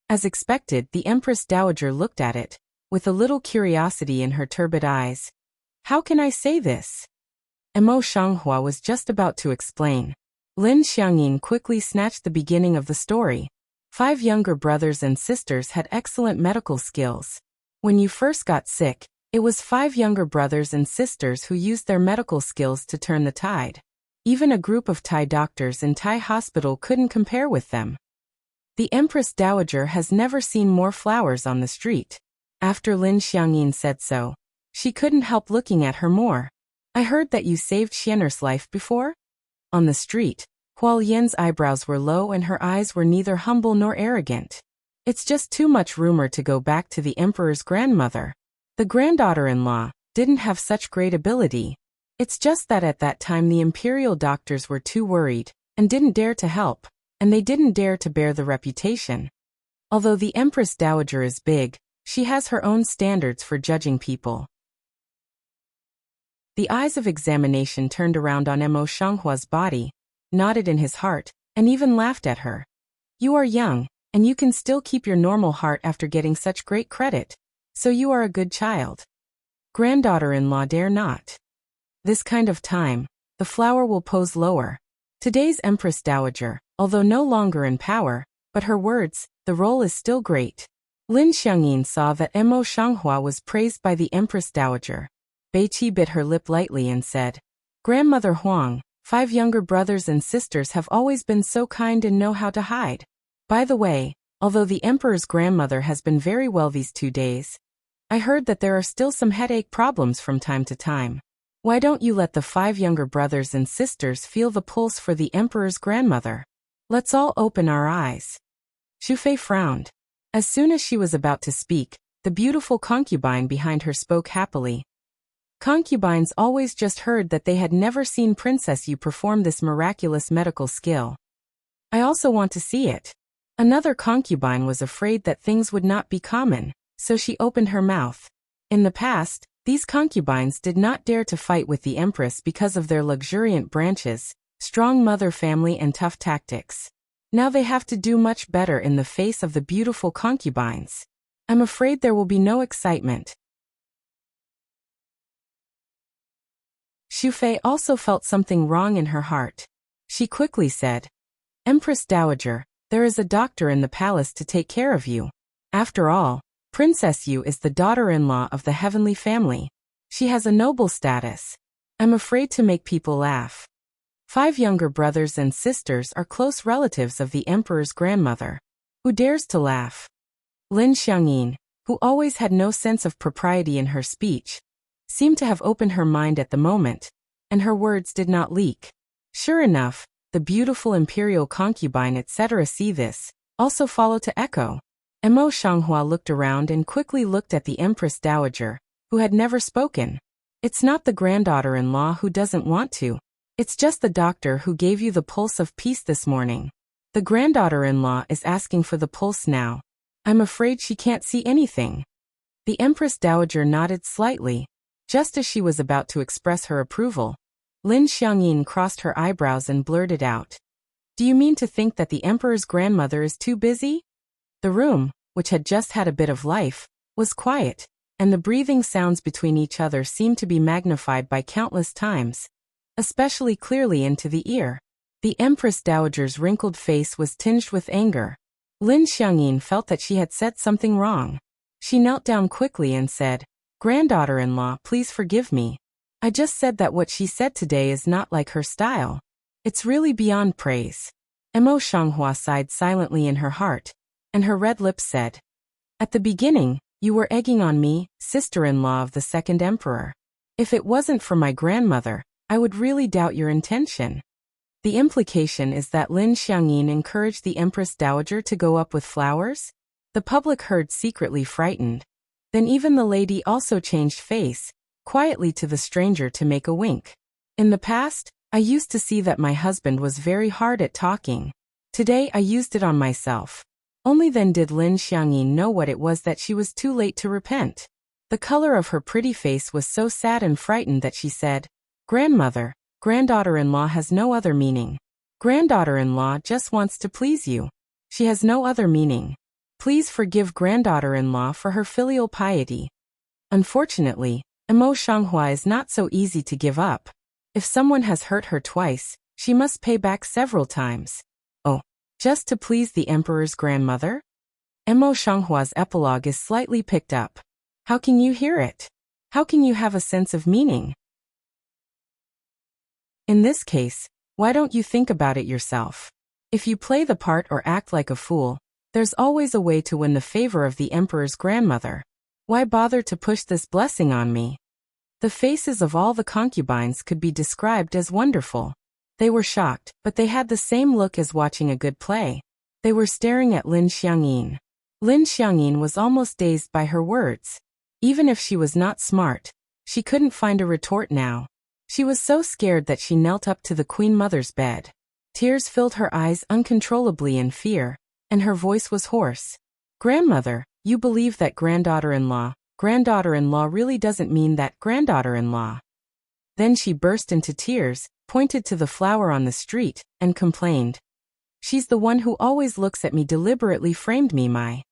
As expected, the Empress Dowager looked at it, with a little curiosity in her turbid eyes. How can I say this? Mo Shanghua was just about to explain. Lin Xiangyin quickly snatched the beginning of the story. 5 younger brothers and sisters had excellent medical skills. When you first got sick, it was 5 younger brothers and sisters who used their medical skills to turn the tide. Even a group of Thai doctors in Thai hospital couldn't compare with them. The Empress Dowager has never seen more flowers on the street. After Lin Xiangyin said so, she couldn't help looking at her more. I heard that you saved Xianer's life before? On the street, Huo Yan's eyebrows were low and her eyes were neither humble nor arrogant. It's just too much rumor to go back to the emperor's grandmother. The granddaughter-in-law didn't have such great ability. It's just that at that time the imperial doctors were too worried and didn't dare to help, and they didn't dare to bear the reputation. Although the Empress Dowager is big, she has her own standards for judging people. The eyes of examination turned around on Mo Shanghua's body, nodded in his heart, and even laughed at her. You are young, and you can still keep your normal heart after getting such great credit. So you are a good child. Granddaughter-in-law dare not. This kind of time, the flower will pose lower. Today's Empress Dowager, although no longer in power, but her words, the role is still great. Lin Xiangyin saw that Mo Shanghua was praised by the Empress Dowager. Beiqi bit her lip lightly and said, Grandmother Huang, 5 younger brothers and sisters have always been so kind and know how to hide. By the way, although the emperor's grandmother has been very well these 2 days, I heard that there are still some headache problems from time to time. Why don't you let the 5 younger brothers and sisters feel the pulse for the emperor's grandmother? Let's all open our eyes. Xu Fei frowned. As soon as she was about to speak, the beautiful concubine behind her spoke happily. Concubines always just heard that they had never seen Princess Yu perform this miraculous medical skill. I also want to see it. Another concubine was afraid that things would not be common, so she opened her mouth. In the past, these concubines did not dare to fight with the empress because of their luxuriant branches, strong mother family and tough tactics. Now they have to do much better in the face of the beautiful concubines. I'm afraid there will be no excitement. Xu Fei also felt something wrong in her heart. She quickly said, Empress Dowager, there is a doctor in the palace to take care of you. After all, Princess Yu is the daughter-in-law of the heavenly family. She has a noble status. I'm afraid to make people laugh. 5 younger brothers and sisters are close relatives of the emperor's grandmother. Who dares to laugh? Lin Xiangyin, who always had no sense of propriety in her speech, seemed to have opened her mind at the moment, and her words did not leak. Sure enough, the beautiful imperial concubine etc. see this, also follow to echo. Mo Shanghua looked around and quickly looked at the Empress Dowager, who had never spoken. It's not the granddaughter-in-law who doesn't want to. It's just the doctor who gave you the pulse of peace this morning. The granddaughter-in-law is asking for the pulse now. I'm afraid she can't see anything. The Empress Dowager nodded slightly. Just as she was about to express her approval, Lin Xiangyin crossed her eyebrows and blurted out. Do you mean to think that the emperor's grandmother is too busy? The room, which had just had a bit of life, was quiet, and the breathing sounds between each other seemed to be magnified by countless times, especially clearly into the ear. The Empress Dowager's wrinkled face was tinged with anger. Lin Xiangyin felt that she had said something wrong. She knelt down quickly and said, Granddaughter-in-law, please forgive me. I just said that what she said today is not like her style. It's really beyond praise. Mo Shanghua sighed silently in her heart, and her red lips said, At the beginning, you were egging on me, sister-in-law of the second emperor. If it wasn't for my grandmother, I would really doubt your intention. The implication is that Lin Xiangyin encouraged the Empress Dowager to go up with flowers? The public heard secretly frightened. Then even the lady also changed face, quietly to the stranger to make a wink. In the past, I used to see that my husband was very hard at talking. Today I used it on myself. Only then did Lin Xiangyin know what it was that she was too late to repent. The color of her pretty face was so sad and frightened that she said, "Grandmother, granddaughter-in-law has no other meaning. Granddaughter-in-law just wants to please you. She has no other meaning. Please forgive granddaughter-in-law for her filial piety." Unfortunately, Emo Shanghua is not so easy to give up. If someone has hurt her twice, she must pay back several times. Oh, just to please the emperor's grandmother? Emo Shanghua's epilogue is slightly picked up. How can you hear it? How can you have a sense of meaning? In this case, why don't you think about it yourself? If you play the part or act like a fool, there's always a way to win the favor of the emperor's grandmother. Why bother to push this blessing on me? The faces of all the concubines could be described as wonderful. They were shocked, but they had the same look as watching a good play. They were staring at Lin Xiangyin. Lin Xiangyin was almost dazed by her words. Even if she was not smart, she couldn't find a retort now. She was so scared that she knelt up to the Queen Mother's bed. Tears filled her eyes uncontrollably in fear, and her voice was hoarse. "Grandmother, you believe that granddaughter-in-law really doesn't mean that granddaughter-in-law." Then she burst into tears, pointed to the flower on the street, and complained. "She's the one who always looks at me deliberately framed me my."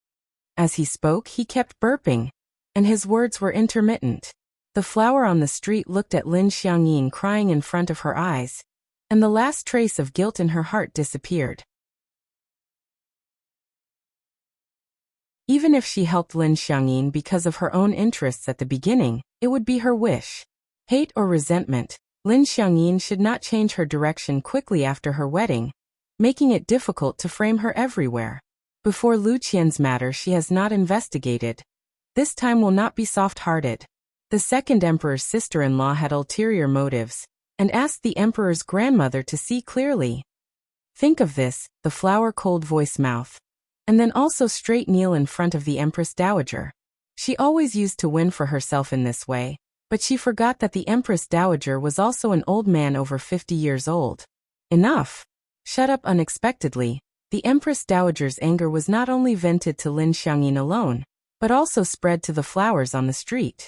As he spoke, he kept burping, and his words were intermittent. The flower on the street looked at Lin Xiangyin crying in front of her eyes, and the last trace of guilt in her heart disappeared. Even if she helped Lin Xiangyin because of her own interests at the beginning, it would be her wish. Hate or resentment, Lin Xiangyin should not change her direction quickly after her wedding, making it difficult to frame her everywhere. Before Lu Qian's matter she has not investigated. This time will not be soft-hearted. The second emperor's sister-in-law had ulterior motives, and asked the emperor's grandmother to see clearly. Think of this, the flower cold voice mouth. And then also straight kneel in front of the Empress Dowager. She always used to win for herself in this way, but she forgot that the Empress Dowager was also an old man over 50 years old. Enough! Shut up unexpectedly. The Empress Dowager's anger was not only vented to Lin Xiangyin alone, but also spread to the flowers on the street.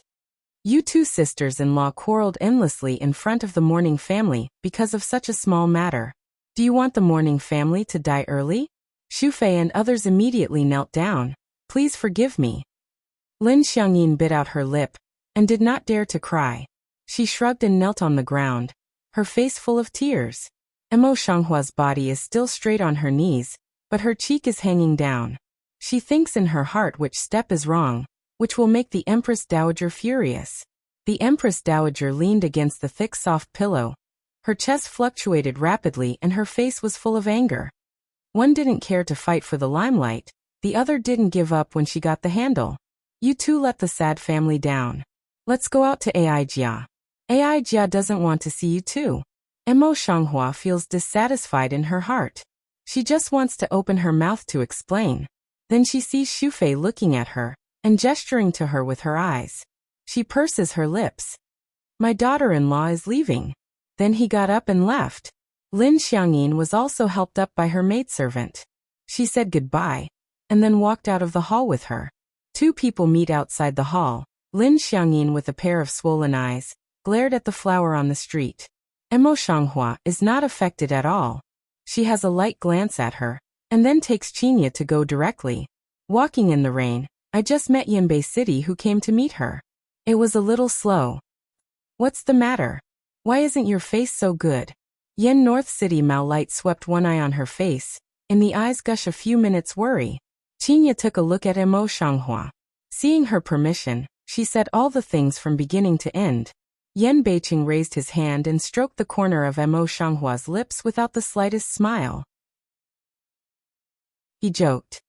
You two sisters-in-law quarreled endlessly in front of the mourning family because of such a small matter. Do you want the mourning family to die early? Xu Fei and others immediately knelt down. Please forgive me. Lin Xiangyin bit out her lip, and did not dare to cry. She shrugged and knelt on the ground, her face full of tears. Emo Shanghua's body is still straight on her knees, but her cheek is hanging down. She thinks in her heart which step is wrong, which will make the Empress Dowager furious. The Empress Dowager leaned against the thick soft pillow. Her chest fluctuated rapidly and her face was full of anger. One didn't care to fight for the limelight, the other didn't give up when she got the handle. You two let the sad family down. Let's go out to Ai Jia. Ai Jia doesn't want to see you too. Emo Shanghua feels dissatisfied in her heart. She just wants to open her mouth to explain. Then she sees Xu Fei looking at her, and gesturing to her with her eyes. She purses her lips. My daughter-in-law is leaving. Then he got up and left. Lin Xiangyin was also helped up by her maidservant. She said goodbye, and then walked out of the hall with her. Two people meet outside the hall. Lin Xiangyin, with a pair of swollen eyes, glared at the flower on the street. Emo Shanghua is not affected at all. She has a light glance at her, and then takes Qinya to go directly. Walking in the rain, I just met Yanbei City who came to meet her. It was a little slow. What's the matter? Why isn't your face so good? Yen North City Mao Light swept one eye on her face. In the eyes gush a few minutes worry. Qinya took a look at Emo Shanghua. Seeing her permission, she said all the things from beginning to end. Yen Beiqing raised his hand and stroked the corner of Emo Shanghua's lips without the slightest smile. He joked.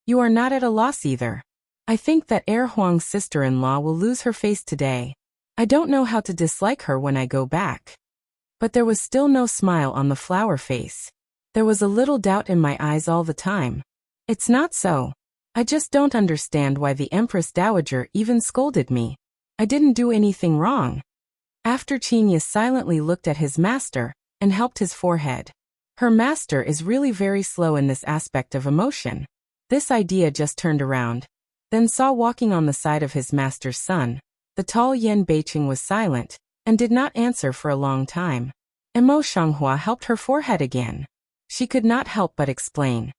You are not at a loss either. I think that Er Huang's sister-in-law will lose her face today. I don't know how to dislike her when I go back. But there was still no smile on the flower face. There was a little doubt in my eyes all the time. It's not so. I just don't understand why the Empress Dowager even scolded me. I didn't do anything wrong. After Qinya silently looked at his master, and helped his forehead. Her master is really very slow in this aspect of emotion. This idea just turned around. then saw walking on the side of his master's son. The tall Yan Beiqing was silent, and did not answer for a long time. Emo Shanghua helped her forehead again. She could not help but explain.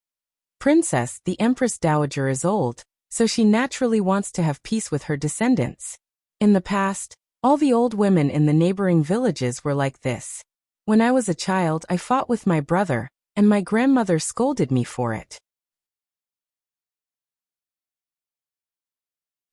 Princess, the Empress Dowager is old, so she naturally wants to have peace with her descendants. In the past, all the old women in the neighboring villages were like this. When I was a child, I fought with my brother, and my grandmother scolded me for it.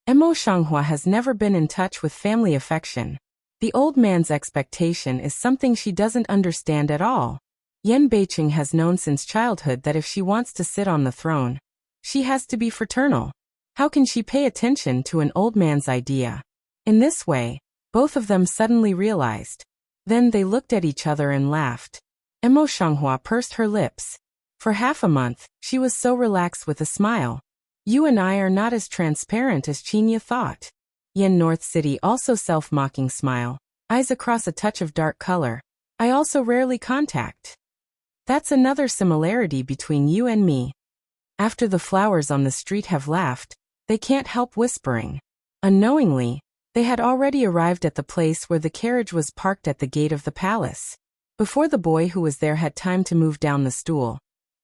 Emo Shanghua has never been in touch with family affection. The old man's expectation is something she doesn't understand at all. Yan Beiqing has known since childhood that if she wants to sit on the throne, she has to be fraternal. How can she pay attention to an old man's idea? In this way, both of them suddenly realized. Then they looked at each other and laughed. Emo Shanghua pursed her lips. For half a month, she was so relaxed with a smile. You and I are not as transparent as Qinya thought. Yen North City also self-mocking smile, eyes across a touch of dark color. I also rarely contact. That's another similarity between you and me. After the flowers on the street have laughed, they can't help whispering. Unknowingly, they had already arrived at the place where the carriage was parked at the gate of the palace. Before the boy who was there had time to move down the stool,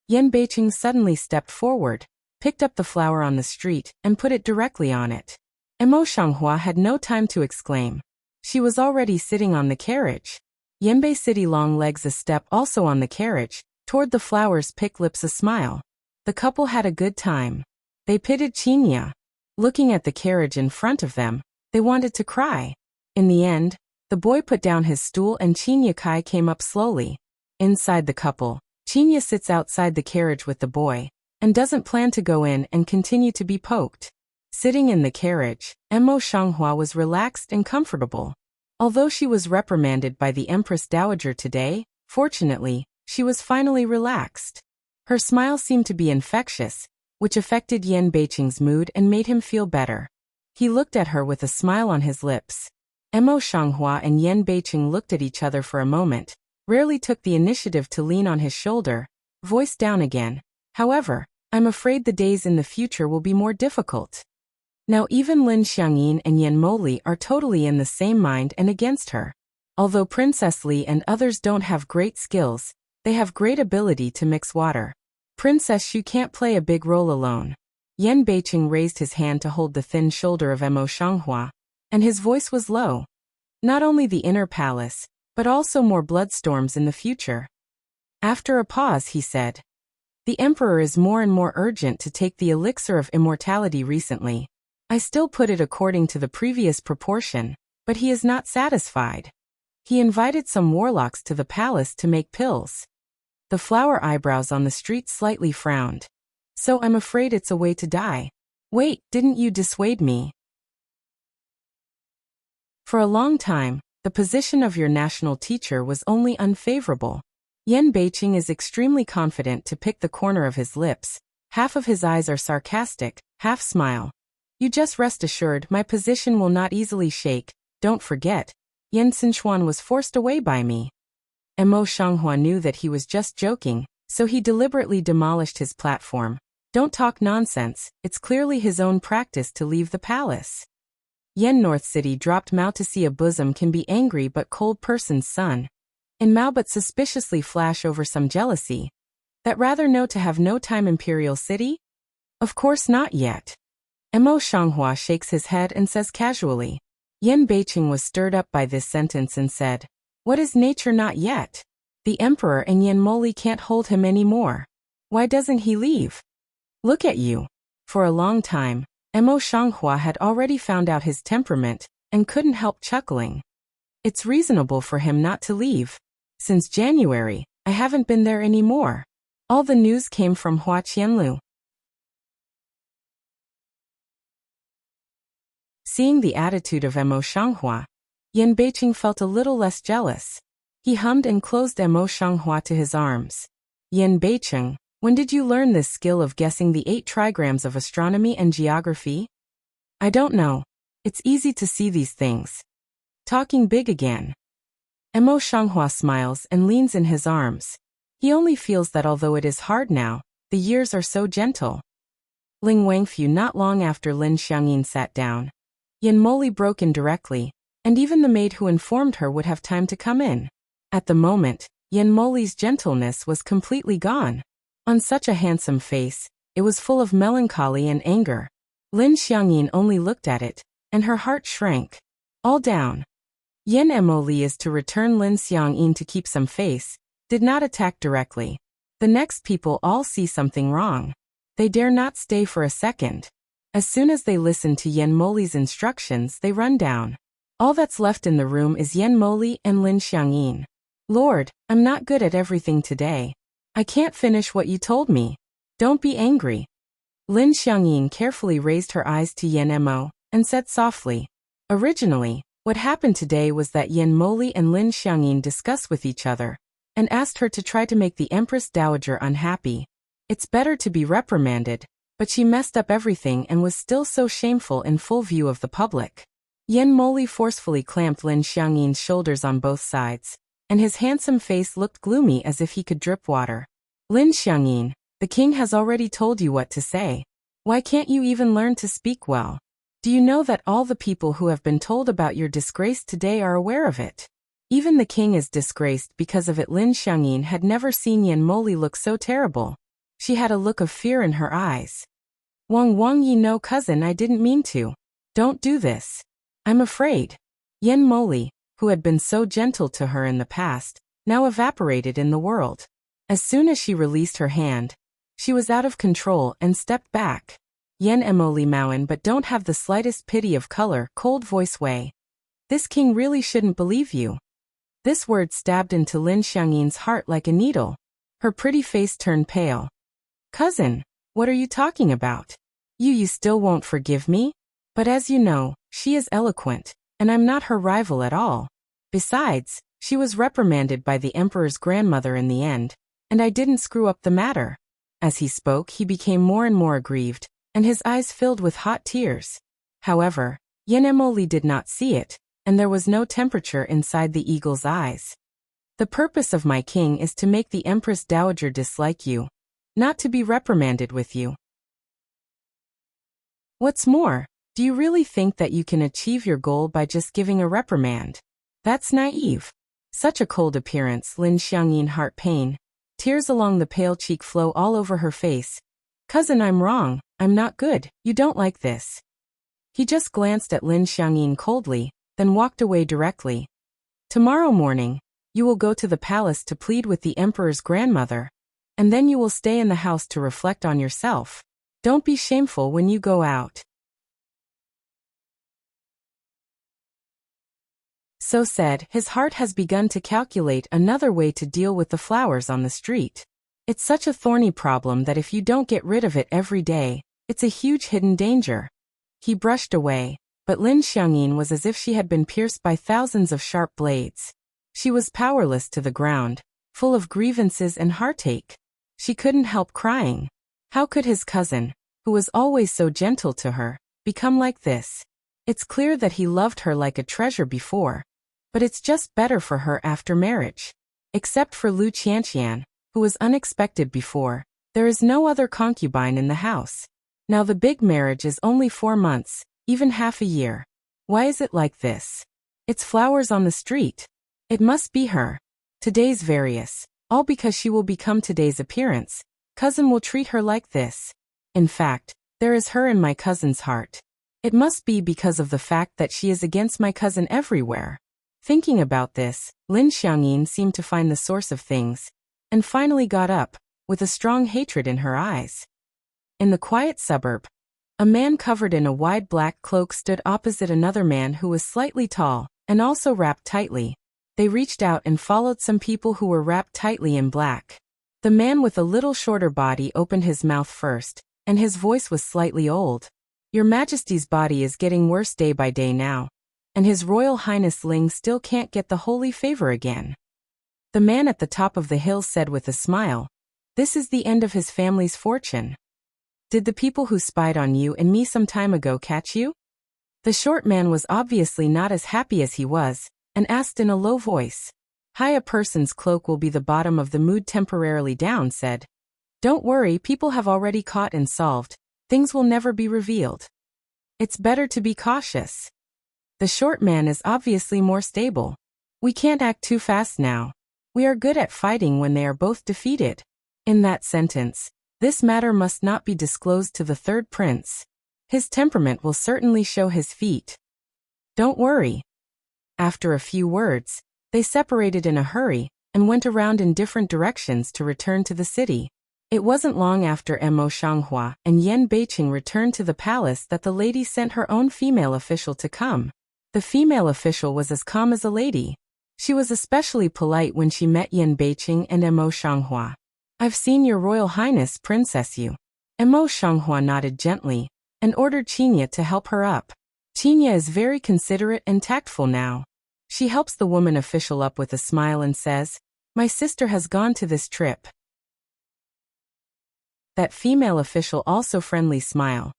Yan Beiqing suddenly stepped forward, picked up the flower on the street, and put it directly on it. Emo Shanghua had no time to exclaim. She was already sitting on the carriage. Yenbei City long legs a step also on the carriage, toward the flowers pick lips a smile. The couple had a good time. They pitied Qinya. Looking at the carriage in front of them, they wanted to cry. In the end, the boy put down his stool and Qinya Kai came up slowly. Inside the couple, Qinya sits outside the carriage with the boy, and doesn't plan to go in and continue to be poked. Sitting in the carriage, Emo Shanghua was relaxed and comfortable. Although she was reprimanded by the Empress Dowager today, fortunately, she was finally relaxed. Her smile seemed to be infectious, which affected Yan Beiqing's mood and made him feel better. He looked at her with a smile on his lips. Emo Shanghua and Yan Beiqing looked at each other for a moment, rarely took the initiative to lean on his shoulder, voice down again. However, I'm afraid the days in the future will be more difficult. Now even Lin Xiangyin and Yan Moli are totally in the same mind and against her. Although Princess Li and others don't have great skills, they have great ability to mix water. Princess Xu can't play a big role alone. Yan Beiqing raised his hand to hold the thin shoulder of Emo Shanghua, and his voice was low. Not only the inner palace, but also more bloodstorms in the future. After a pause he said, the Emperor is more and more urgent to take the elixir of immortality recently. I still put it according to the previous proportion, but he is not satisfied. He invited some warlocks to the palace to make pills. The flower eyebrows on the street slightly frowned. So I'm afraid it's a way to die. Wait, didn't you dissuade me? For a long time, the position of your national teacher was only unfavorable. Yan Beiqing is extremely confident to pick the corner of his lips. Half of his eyes are sarcastic, half smile. You just rest assured my position will not easily shake. Don't forget, Yan Xinchuan was forced away by me. Emo Shanghua knew that he was just joking, so he deliberately demolished his platform. Don't talk nonsense, it's clearly his own practice to leave the palace. Yen North City dropped Mao to see a bosom can be angry but cold person's son. And Mao but suspiciously flash over some jealousy. That rather know to have no time Imperial City? Of course not yet. Emo Shanghua shakes his head and says casually. Yan Beiqing was stirred up by this sentence and said, what is nature not yet? The Emperor and Yan Moli can't hold him anymore. Why doesn't he leave? Look at you. For a long time, Emo Shanghua had already found out his temperament and couldn't help chuckling. It's reasonable for him not to leave. Since January, I haven't been there anymore. All the news came from Hua Qianlu. Seeing the attitude of Emo Shanghua, Yan Beiqing felt a little less jealous. He hummed and closed Emo Shanghua to his arms. Yan Beiqing, when did you learn this skill of guessing the 8 trigrams of astronomy and geography? I don't know. It's easy to see these things. Talking big again. Emo Shanghua smiles and leans in his arms. He only feels that although it is hard now, the years are so gentle. Ling Wangfu. Not long after Lin Xiangyin sat down, Yan Moli broke in directly, and even the maid who informed her would have time to come in. At the moment, Yan Moli's gentleness was completely gone. On such a handsome face, it was full of melancholy and anger. Lin Xiangyin only looked at it, and her heart shrank. All down. Yan Moli is to return Lin Xiangyin to keep some face, did not attack directly. The next people all see something wrong. They dare not stay for a second. As soon as they listen to Yan Moli's instructions, they run down. All that's left in the room is Yan Moli and Lin Xiangyin. Lord, I'm not good at everything today. I can't finish what you told me. Don't be angry. Lin Xiangyin carefully raised her eyes to Yan Mo, and said softly. Originally, what happened today was that Yan Moli and Lin Xiangyin discussed with each other, and asked her to try to make the Empress Dowager unhappy. It's better to be reprimanded, but she messed up everything and was still so shameful in full view of the public. Yan Moli forcefully clamped Lin Xiangyin's shoulders on both sides, and his handsome face looked gloomy as if he could drip water. Lin Xiangyin, the king has already told you what to say. Why can't you even learn to speak well? Do you know that all the people who have been told about your disgrace today are aware of it? Even the king is disgraced because of it. Lin Xiangyin had never seen Yan Moli look so terrible. She had a look of fear in her eyes. Wang Yi, no cousin, I didn't mean to. Don't do this. I'm afraid. Yan Moli, who had been so gentle to her in the past, now evaporated in the world. As soon as she released her hand, she was out of control and stepped back. Yan Moli Maoan, but don't have the slightest pity of color, cold voice Wei. This king really shouldn't believe you. This word stabbed into Lin Xiangyin's heart like a needle. Her pretty face turned pale. Cousin, what are you talking about? You still won't forgive me? But as you know, she is eloquent, and I'm not her rival at all. Besides, she was reprimanded by the emperor's grandmother in the end, and I didn't screw up the matter. As he spoke, he became more and more aggrieved, and his eyes filled with hot tears. However, Yan Moli did not see it, and there was no temperature inside the eagle's eyes. The purpose of my king is to make the Empress Dowager dislike you, not to be reprimanded with you. What's more, do you really think that you can achieve your goal by just giving a reprimand? That's naive. Such a cold appearance. Lin Xiangyin heart pain. Tears along the pale cheek flow all over her face. Cousin, I'm wrong. I'm not good. You don't like this. He just glanced at Lin Xiangyin coldly, then walked away directly. Tomorrow morning, you will go to the palace to plead with the emperor's grandmother, and then you will stay in the house to reflect on yourself. Don't be shameful when you go out. So said, his heart has begun to calculate another way to deal with the flowers on the street. It's such a thorny problem that if you don't get rid of it every day, it's a huge hidden danger. He brushed away, but Lin Xiangyin was as if she had been pierced by thousands of sharp blades. She was powerless to the ground, full of grievances and heartache. She couldn't help crying. How could his cousin, who was always so gentle to her, become like this? It's clear that he loved her like a treasure before, but it's just better for her after marriage. Except for Lu Qianqian, who was unexpected before, there is no other concubine in the house. Now the big marriage is only 4 months, even half a year. Why is it like this? It's flowers on the street. It must be her. Today's various, all because she will become today's appearance. Cousin will treat her like this. In fact, there is her in my cousin's heart. It must be because of the fact that she is against my cousin everywhere. Thinking about this, Lin Xiangyin seemed to find the source of things, and finally got up, with a strong hatred in her eyes. In the quiet suburb, a man covered in a wide black cloak stood opposite another man who was slightly tall, and also wrapped tightly. They reached out and followed some people who were wrapped tightly in black. The man with a little shorter body opened his mouth first, and his voice was slightly old. Your Majesty's body is getting worse day by day now, and His Royal Highness Ling still can't get the holy favor again. The man at the top of the hill said with a smile, this is the end of his family's fortune. Did the people who spied on you and me some time ago catch you? The short man was obviously not as happy as he was, and asked in a low voice. Hi, a person's cloak will be the bottom of the mood temporarily down, said. Don't worry, people have already caught and solved. Things will never be revealed. It's better to be cautious. The short man is obviously more stable. We can't act too fast now. We are good at fighting when they are both defeated. In that sentence, this matter must not be disclosed to the third prince. His temperament will certainly show his feet. Don't worry. After a few words, they separated in a hurry and went around in different directions to return to the city. It wasn't long after Mo Shanghua and Yan Beiqing returned to the palace that the lady sent her own female official to come. The female official was as calm as a lady. She was especially polite when she met Yan Beiqing and Mo Shanghua. I've seen your Royal Highness, Princess Yu. Mo Shanghua nodded gently and ordered Qinya to help her up. Qinya is very considerate and tactful now. She helps the woman official up with a smile and says, "My sister has gone to this trip." That female official also friendly smile.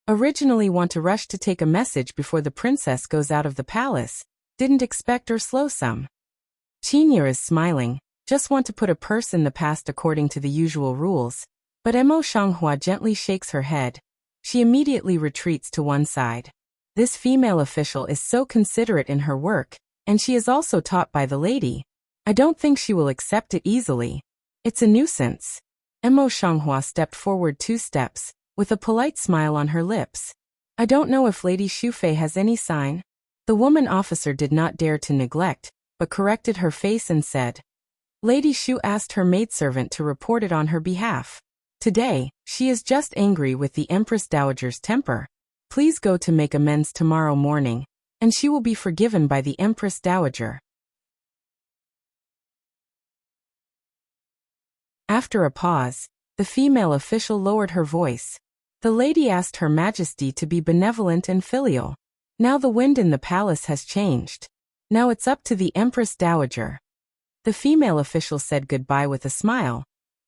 Originally want to rush to take a message before the princess goes out of the palace, didn't expect or slow some. Qinya is smiling, just want to put a purse in the past according to the usual rules, but Mo Shanghua gently shakes her head. She immediately retreats to one side. This female official is so considerate in her work, and she is also taught by the lady. I don't think she will accept it easily. It's a nuisance. Mo Shanghua stepped forward 2 steps, with a polite smile on her lips. I don't know if Lady Shufei has any sign. The woman officer did not dare to neglect, but corrected her face and said, Lady Shu asked her maidservant to report it on her behalf. Today, she is just angry with the Empress Dowager's temper. Please go to make amends tomorrow morning, and she will be forgiven by the Empress Dowager. After a pause, the female official lowered her voice. The lady asked Her Majesty to be benevolent and filial. Now the wind in the palace has changed. Now it's up to the Empress Dowager. The female official said goodbye with a smile.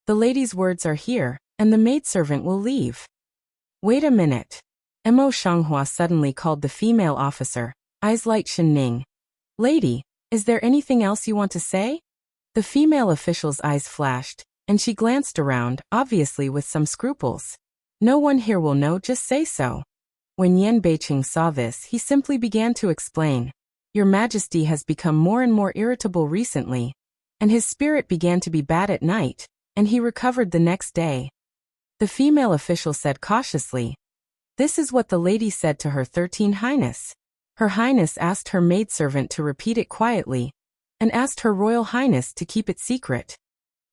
The lady's words are here, and the maidservant will leave. Wait a minute. Mo Shanghua suddenly called the female officer, eyes light Shenning. Lady, is there anything else you want to say? The female official's eyes flashed, and she glanced around, obviously with some scruples. No one here will know, just say so. When Yan Beiqing saw this, he simply began to explain. Your Majesty has become more and more irritable recently, and his spirit began to be bad at night, and he recovered the next day. The female official said cautiously, This is what the lady said to her 13 Highness. Her Highness asked her maidservant to repeat it quietly, and asked her Royal Highness to keep it secret.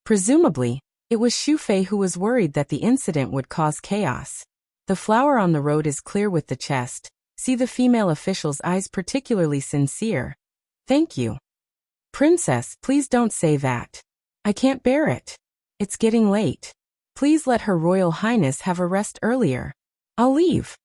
Presumably, it was Shufei who was worried that the incident would cause chaos. The flower on the road is clear with the chest. See the female official's eyes particularly sincere. Thank you. Princess, please don't say that. I can't bear it. It's getting late. Please let Her Royal Highness have a rest earlier. I'll leave.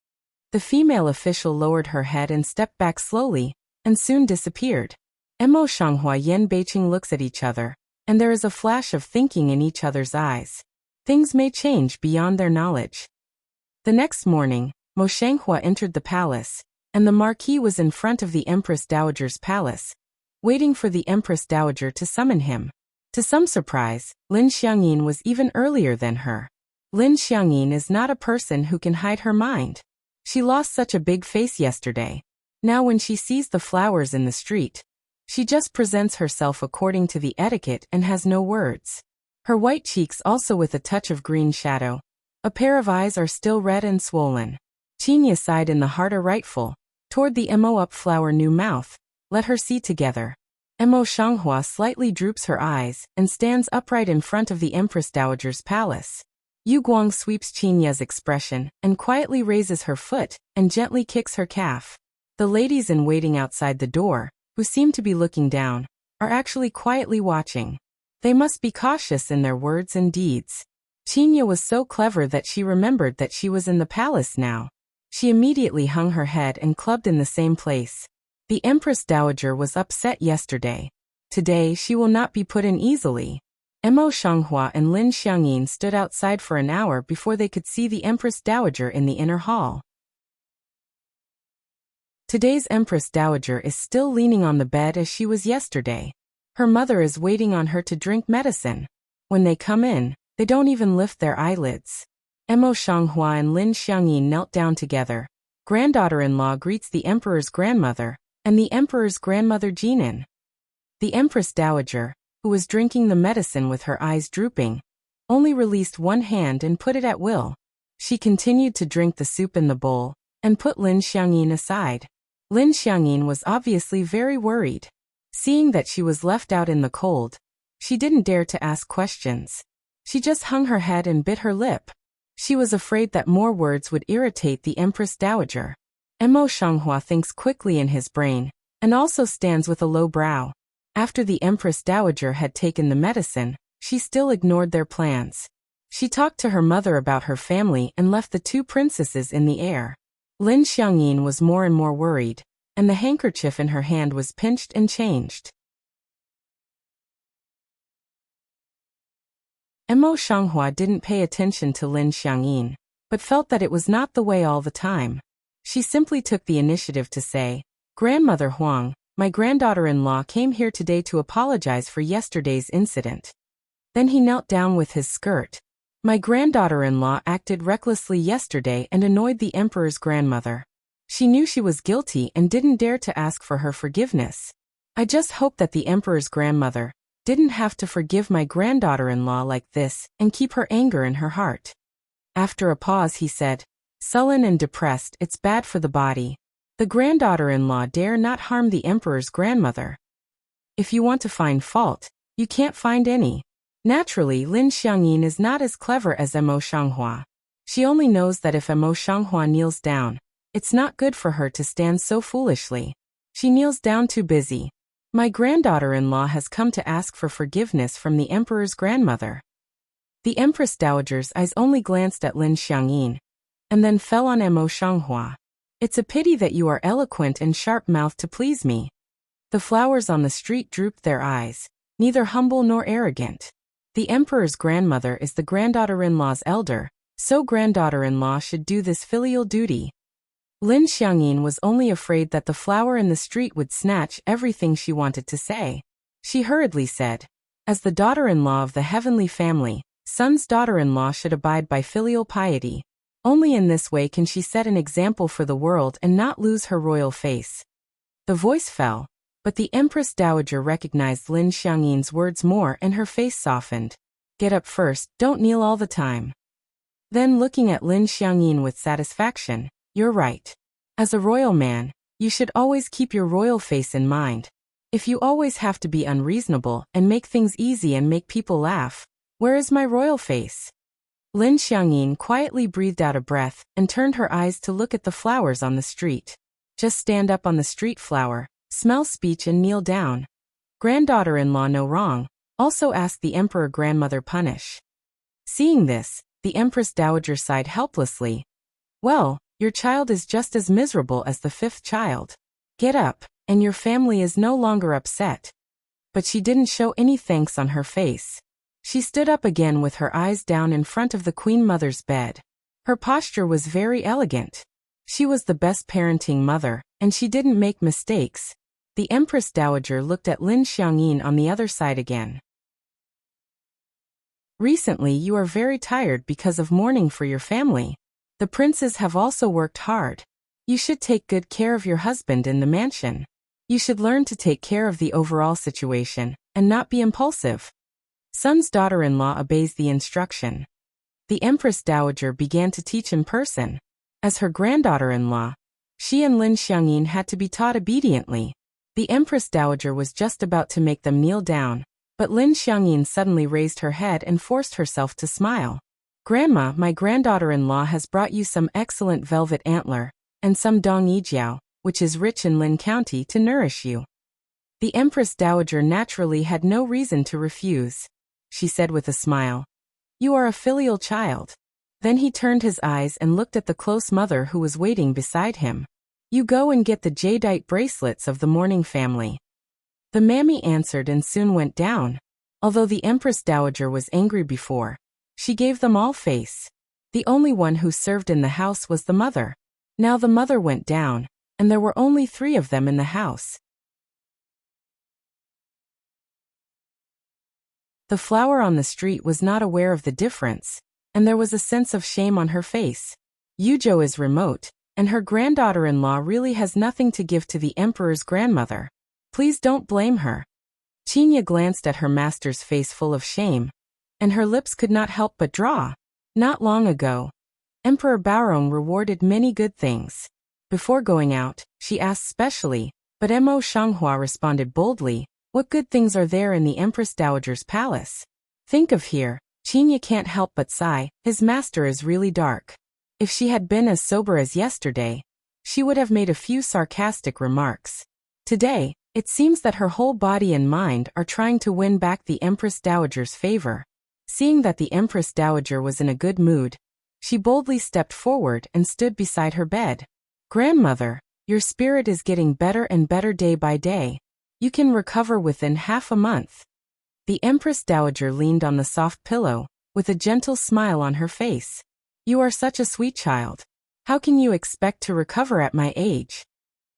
The female official lowered her head and stepped back slowly, and soon disappeared. Mo Shanghua Yan Beiqing looks at each other, and there is a flash of thinking in each other's eyes. Things may change beyond their knowledge. The next morning, Mo Shanghua entered the palace, and the Marquis was in front of the Empress Dowager's palace, waiting for the Empress Dowager to summon him. To some surprise, Lin Xiangyin was even earlier than her. Lin Xiangyin is not a person who can hide her mind. She lost such a big face yesterday. Now when she sees the flowers in the street, she just presents herself according to the etiquette and has no words. Her white cheeks also with a touch of green shadow. A pair of eyes are still red and swollen. Qinya sighed in the heart a rightful, toward the Mo up flower new mouth. Let her see together. Mo Shanghua slightly droops her eyes and stands upright in front of the Empress Dowager's palace. Yu Guang sweeps Qinya's expression and quietly raises her foot and gently kicks her calf. The ladies in waiting outside the door, who seem to be looking down, are actually quietly watching. They must be cautious in their words and deeds. Qinya was so clever that she remembered that she was in the palace now. She immediately hung her head and clubbed in the same place. The Empress Dowager was upset yesterday. Today she will not be put in easily. Mo Shanghua and Lin Xiangyin stood outside for an hour before they could see the Empress Dowager in the inner hall. Today's Empress Dowager is still leaning on the bed as she was yesterday. Her mother is waiting on her to drink medicine. When they come in, they don't even lift their eyelids. Emo Xianghua and Lin Xiangyin knelt down together. Granddaughter-in-law greets the emperor's grandmother, and the emperor's grandmother Jinan. The empress dowager, who was drinking the medicine with her eyes drooping, only released one hand and put it at will. She continued to drink the soup in the bowl, and put Lin Xiangyin aside. Lin Xiangyin was obviously very worried. Seeing that she was left out in the cold, she didn't dare to ask questions. She just hung her head and bit her lip. She was afraid that more words would irritate the empress dowager. Emo Xianghua thinks quickly in his brain, and also stands with a low brow. After the empress dowager had taken the medicine, she still ignored their plans. She talked to her mother about her family and left the two princesses in the air. Lin Xiangyin was more and more worried, and the handkerchief in her hand was pinched and changed. Emo Xianghua didn't pay attention to Lin Xiangyin, but felt that it was not the way all the time. She simply took the initiative to say, "Grandmother Huang, my granddaughter-in-law came here today to apologize for yesterday's incident." Then he knelt down with his skirt. "My granddaughter-in-law acted recklessly yesterday and annoyed the emperor's grandmother. She knew she was guilty and didn't dare to ask for her forgiveness. I just hope that the emperor's grandmother didn't have to forgive my granddaughter-in-law like this and keep her anger in her heart." After a pause he said, "Sullen and depressed, it's bad for the body. The granddaughter-in-law dare not harm the emperor's grandmother. If you want to find fault, you can't find any." Naturally, Lin Xiangyin is not as clever as Emo Xianghua. She only knows that if Emo Xianghua kneels down, it's not good for her to stand so foolishly. She kneels down too busy. "My granddaughter-in-law has come to ask for forgiveness from the emperor's grandmother." The empress dowager's eyes only glanced at Lin Xiangyin, and then fell on Emo Xianghua. "It's a pity that you are eloquent and sharp-mouthed to please me." The flowers on the street drooped their eyes, neither humble nor arrogant. The emperor's grandmother is the granddaughter-in-law's elder, so granddaughter-in-law should do this filial duty. Lin Xiangyin was only afraid that the flower in the street would snatch everything she wanted to say. She hurriedly said, "As the daughter-in-law of the heavenly family, son's daughter-in-law should abide by filial piety. Only in this way can she set an example for the world and not lose her royal face." The voice fell, but the empress dowager recognized Lin Xiangyin's words more and her face softened. "Get up first, don't kneel all the time." Then looking at Lin Xiangyin with satisfaction, "You're right. As a royal man, you should always keep your royal face in mind. If you always have to be unreasonable and make things easy and make people laugh, where is my royal face?" Lin Xiangyin quietly breathed out a breath and turned her eyes to look at the flowers on the street. Just stand up on the street, flower, smell speech and kneel down. Granddaughter-in-law no wrong, also asked the emperor grandmother punish. Seeing this, the empress dowager sighed helplessly. "Well, your child is just as miserable as the fifth child. Get up, and your family is no longer upset." But she didn't show any thanks on her face. She stood up again with her eyes down in front of the queen mother's bed. Her posture was very elegant. She was the best parenting mother, and she didn't make mistakes. The empress dowager looked at Lin Xiangyin on the other side again. "Recently you are very tired because of mourning for your family. The princes have also worked hard. You should take good care of your husband in the mansion. You should learn to take care of the overall situation, and not be impulsive." Son's daughter-in-law obeys the instruction. The empress dowager began to teach in person. As her granddaughter-in-law, she and Lin Xiangyin had to be taught obediently. The empress dowager was just about to make them kneel down, but Lin Xiangyin suddenly raised her head and forced herself to smile. "Grandma, my granddaughter-in-law has brought you some excellent velvet antler, and some dong yijiao, which is rich in Lin County, to nourish you." The empress dowager naturally had no reason to refuse. She said with a smile, "You are a filial child." Then he turned his eyes and looked at the close mother who was waiting beside him. "You go and get the jadeite bracelets of the mourning family." The mammy answered and soon went down. Although the empress dowager was angry before, she gave them all face. The only one who served in the house was the mother. Now the mother went down, and there were only 3 of them in the house. The flower on the street was not aware of the difference, and there was a sense of shame on her face. Yuzhou is remote, and her granddaughter-in-law really has nothing to give to the emperor's grandmother. Please don't blame her. Qinya glanced at her master's face full of shame, and her lips could not help but draw. Not long ago, Emperor Baorong rewarded many good things. Before going out, she asked specially, but Mo Shanghua responded boldly, "What good things are there in the Empress Dowager's palace?" Think of here, Qinya can't help but sigh, his master is really dark. If she had been as sober as yesterday, she would have made a few sarcastic remarks. Today, it seems that her whole body and mind are trying to win back the Empress Dowager's favor. Seeing that the Empress Dowager was in a good mood, she boldly stepped forward and stood beside her bed. "Grandmother, your spirit is getting better and better day by day. You can recover within half a month." The Empress Dowager leaned on the soft pillow, with a gentle smile on her face. "You are such a sweet child. How can you expect to recover at my age?"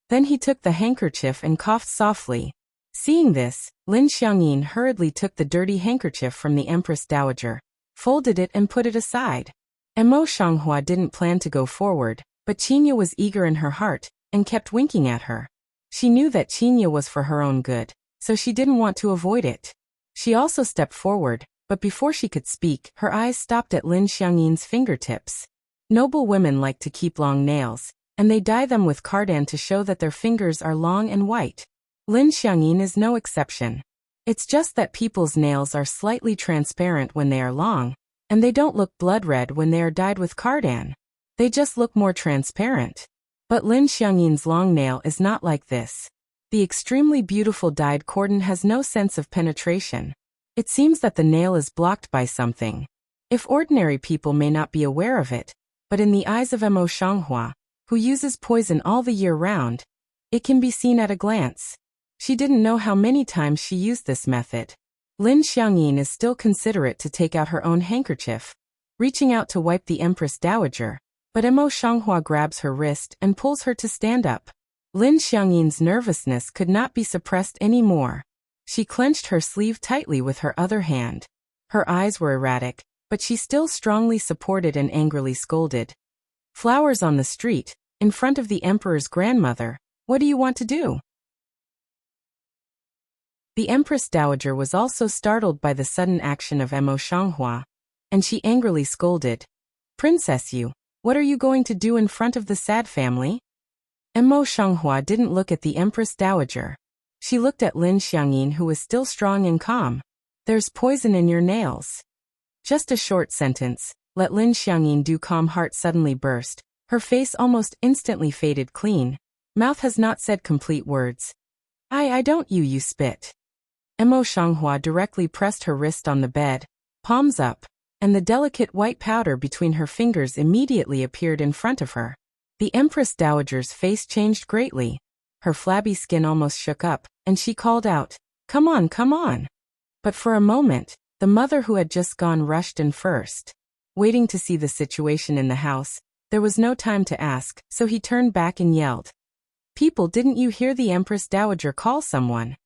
Then he took the handkerchief and coughed softly. Seeing this, Lin Xiangyin hurriedly took the dirty handkerchief from the Empress Dowager, folded it and put it aside. Mo Shanghua didn't plan to go forward, but Qinya was eager in her heart, and kept winking at her. She knew that Qinya was for her own good, so she didn't want to avoid it. She also stepped forward, but before she could speak, her eyes stopped at Lin Xiangyin's fingertips. Noble women like to keep long nails, and they dye them with cardan to show that their fingers are long and white. Lin Xiangyin is no exception. It's just that people's nails are slightly transparent when they are long, and they don't look blood red when they are dyed with cardan. They just look more transparent. But Lin Xiangyin's long nail is not like this. The extremely beautiful dyed cordon has no sense of penetration. It seems that the nail is blocked by something. If ordinary people may not be aware of it, but in the eyes of Mo Shanghua, who uses poison all the year round, it can be seen at a glance. She didn't know how many times she used this method. Lin Xiangyin is still considerate to take out her own handkerchief, reaching out to wipe the Empress Dowager, but Mo Shanghua grabs her wrist and pulls her to stand up. Lin Xiangyin's nervousness could not be suppressed anymore. She clenched her sleeve tightly with her other hand. Her eyes were erratic, but she still strongly supported and angrily scolded. "Flowers on the street, in front of the emperor's grandmother, what do you want to do?" The Empress Dowager was also startled by the sudden action of Mo Shanghua, and she angrily scolded, "Princess Yu, what are you going to do in front of the sad family?" Mo Shanghua didn't look at the Empress Dowager. She looked at Lin Xiangyin, who was still strong and calm. "There's poison in your nails." Just a short sentence, let Lin Xiangyin do calm heart suddenly burst. Her face almost instantly faded clean. Mouth has not said complete words. I don't you spit." Mo Shanghua directly pressed her wrist on the bed, palms up, and the delicate white powder between her fingers immediately appeared in front of her. The Empress Dowager's face changed greatly. Her flabby skin almost shook up, and she called out, "Come on, come on." But for a moment, the mother who had just gone rushed in first. Waiting to see the situation in the house, there was no time to ask, so he turned back and yelled, "People, didn't you hear the Empress Dowager call someone?"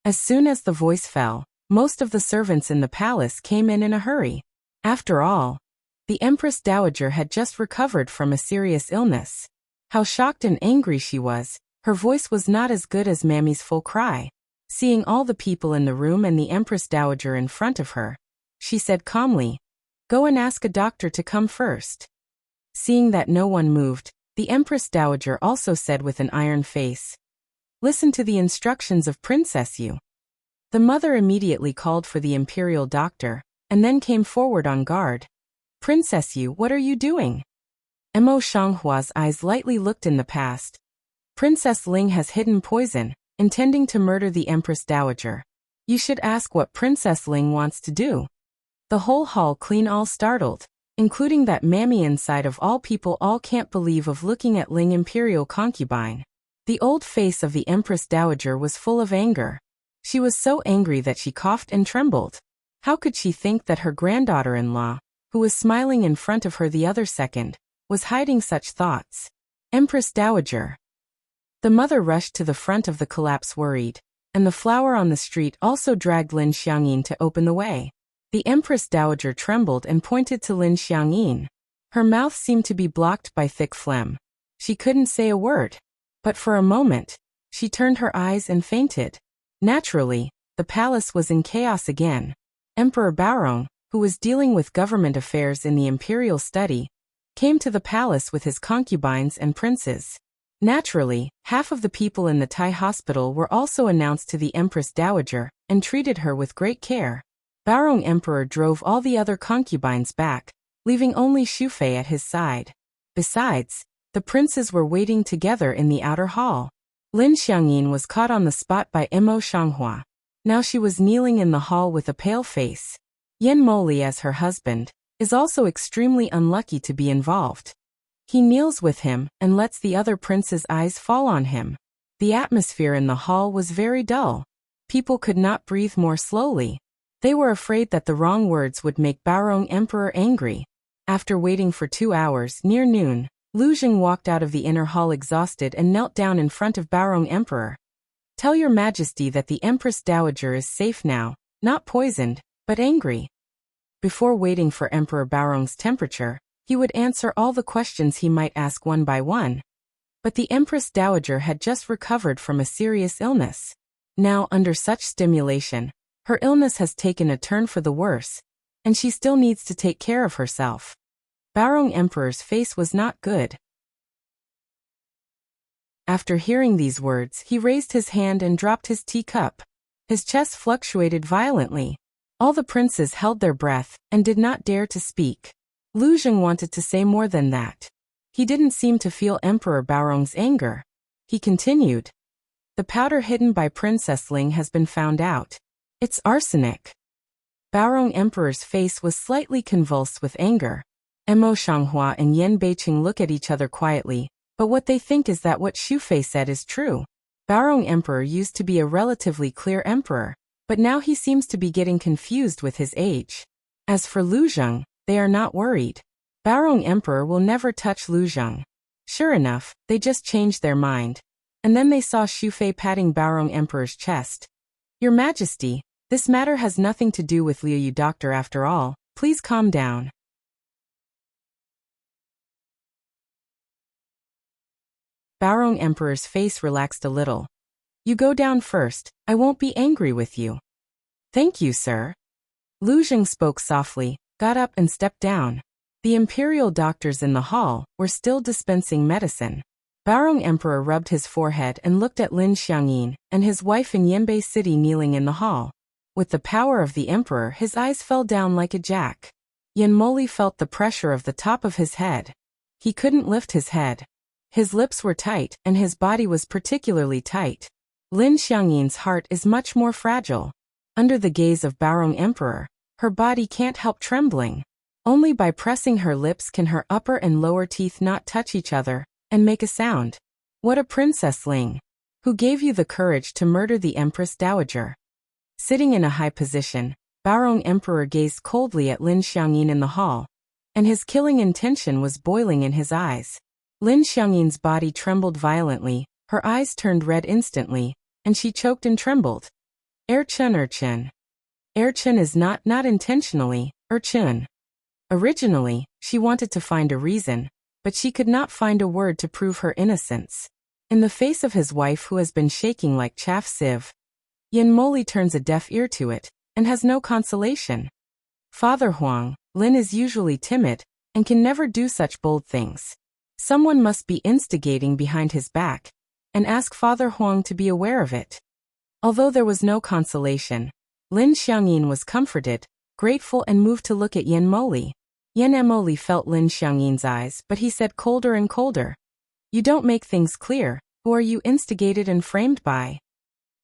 As soon as the voice fell, most of the servants in the palace came in a hurry. After all, the Empress Dowager had just recovered from a serious illness. How shocked and angry she was. Her voice was not as good as Mammy's full cry. Seeing all the people in the room and the Empress Dowager in front of her, she said calmly, "Go and ask a doctor to come first." Seeing that no one moved, the Empress Dowager also said with an iron face, "Listen to the instructions of Princess Yu." The mother immediately called for the imperial doctor, and then came forward on guard. "Princess Yu, what are you doing?" Mo Shanghua's eyes lightly looked in the past. "Princess Ling has hidden poison, intending to murder the Empress Dowager. You should ask what Princess Ling wants to do." The whole hall clean all startled, including that Mammy inside of all people all can't believe of looking at Ling imperial concubine. The old face of the Empress Dowager was full of anger. She was so angry that she coughed and trembled. How could she think that her granddaughter-in-law, who was smiling in front of her the other second, was hiding such thoughts? Empress Dowager. The mother rushed to the front of the collapse worried. and the flower on the street also dragged Lin Xiangyin to open the way. The Empress Dowager trembled and pointed to Lin Xiangyin. Her mouth seemed to be blocked by thick phlegm. She couldn't say a word. But for a moment, she turned her eyes and fainted. Naturally, the palace was in chaos again. Emperor Baorong, who was dealing with government affairs in the imperial study, came to the palace with his concubines and princes. Naturally, half of the people in the Thai hospital were also announced to the Empress Dowager and treated her with great care. Baorong Emperor drove all the other concubines back, leaving only Shufei at his side. Besides, the princes were waiting together in the outer hall. Lin Xiangyin was caught on the spot by Mo Shanghua. Now she was kneeling in the hall with a pale face. Yan Moli, as her husband, is also extremely unlucky to be involved. He kneels with him and lets the other prince's eyes fall on him. The atmosphere in the hall was very dull. People could not breathe more slowly. They were afraid that the wrong words would make Baorong Emperor angry. After waiting for 2 hours, near noon, Lu Jing walked out of the inner hall exhausted and knelt down in front of Baorong Emperor. "Tell your majesty that the Empress Dowager is safe now, not poisoned, but angry." Before waiting for Emperor Baorong's temperature, he would answer all the questions he might ask one by one. But the Empress Dowager had just recovered from a serious illness. Now, under such stimulation, her illness has taken a turn for the worse, and she still needs to take care of herself. Baorong Emperor's face was not good. After hearing these words, he raised his hand and dropped his teacup. His chest fluctuated violently. All the princes held their breath and did not dare to speak. Lu Jing wanted to say more than that. He didn't seem to feel Emperor Baorong's anger. He continued. "The powder hidden by Princess Ling has been found out. It's arsenic." Baorong Emperor's face was slightly convulsed with anger. Mo Shanghua and Yan Beiqing look at each other quietly, but what they think is that what Shufei said is true. Baorong Emperor used to be a relatively clear emperor, but now he seems to be getting confused with his age. As for Lu Jing, they are not worried. Baorong Emperor will never touch Lu Jing. Sure enough, they just changed their mind. And then they saw Shufei patting Baorong Emperor's chest. "Your Majesty, this matter has nothing to do with Liu Yu Doctor after all. Please calm down." Baorong Emperor's face relaxed a little. "You go down first, I won't be angry with you." "Thank you, sir." Lu Jing spoke softly, got up and stepped down. The imperial doctors in the hall were still dispensing medicine. Baorong Emperor rubbed his forehead and looked at Lin Xiangyin and his wife in Yanbei City kneeling in the hall. With the power of the emperor, his eyes fell down like a jack. Yan Moli felt the pressure of the top of his head. He couldn't lift his head. His lips were tight, and his body was particularly tight. Lin Xiangyin's heart is much more fragile. Under the gaze of Baorong Emperor, her body can't help trembling. Only by pressing her lips can her upper and lower teeth not touch each other and make a sound. What a Princess Ling! Who gave you the courage to murder the Empress Dowager? Sitting in a high position, Baorong Emperor gazed coldly at Lin Xiangyin in the hall, and his killing intention was boiling in his eyes. Lin Xiangyin's body trembled violently, her eyes turned red instantly, and she choked and trembled. Erchen. Erchen is not intentionally, Erchen. Originally, she wanted to find a reason, but she could not find a word to prove her innocence. In the face of his wife who has been shaking like chaff sieve, Yan Moli turns a deaf ear to it, and has no consolation. Father Huang, Lin is usually timid, and can never do such bold things. Someone must be instigating behind his back, and ask Father Huang to be aware of it. Although there was no consolation, Lin Xiangyin was comforted, grateful and moved to look at Yan Moli. Yan Moli felt Lin Xiangyin's eyes, but he said colder and colder. "You don't make things clear. Who are you instigated and framed by?"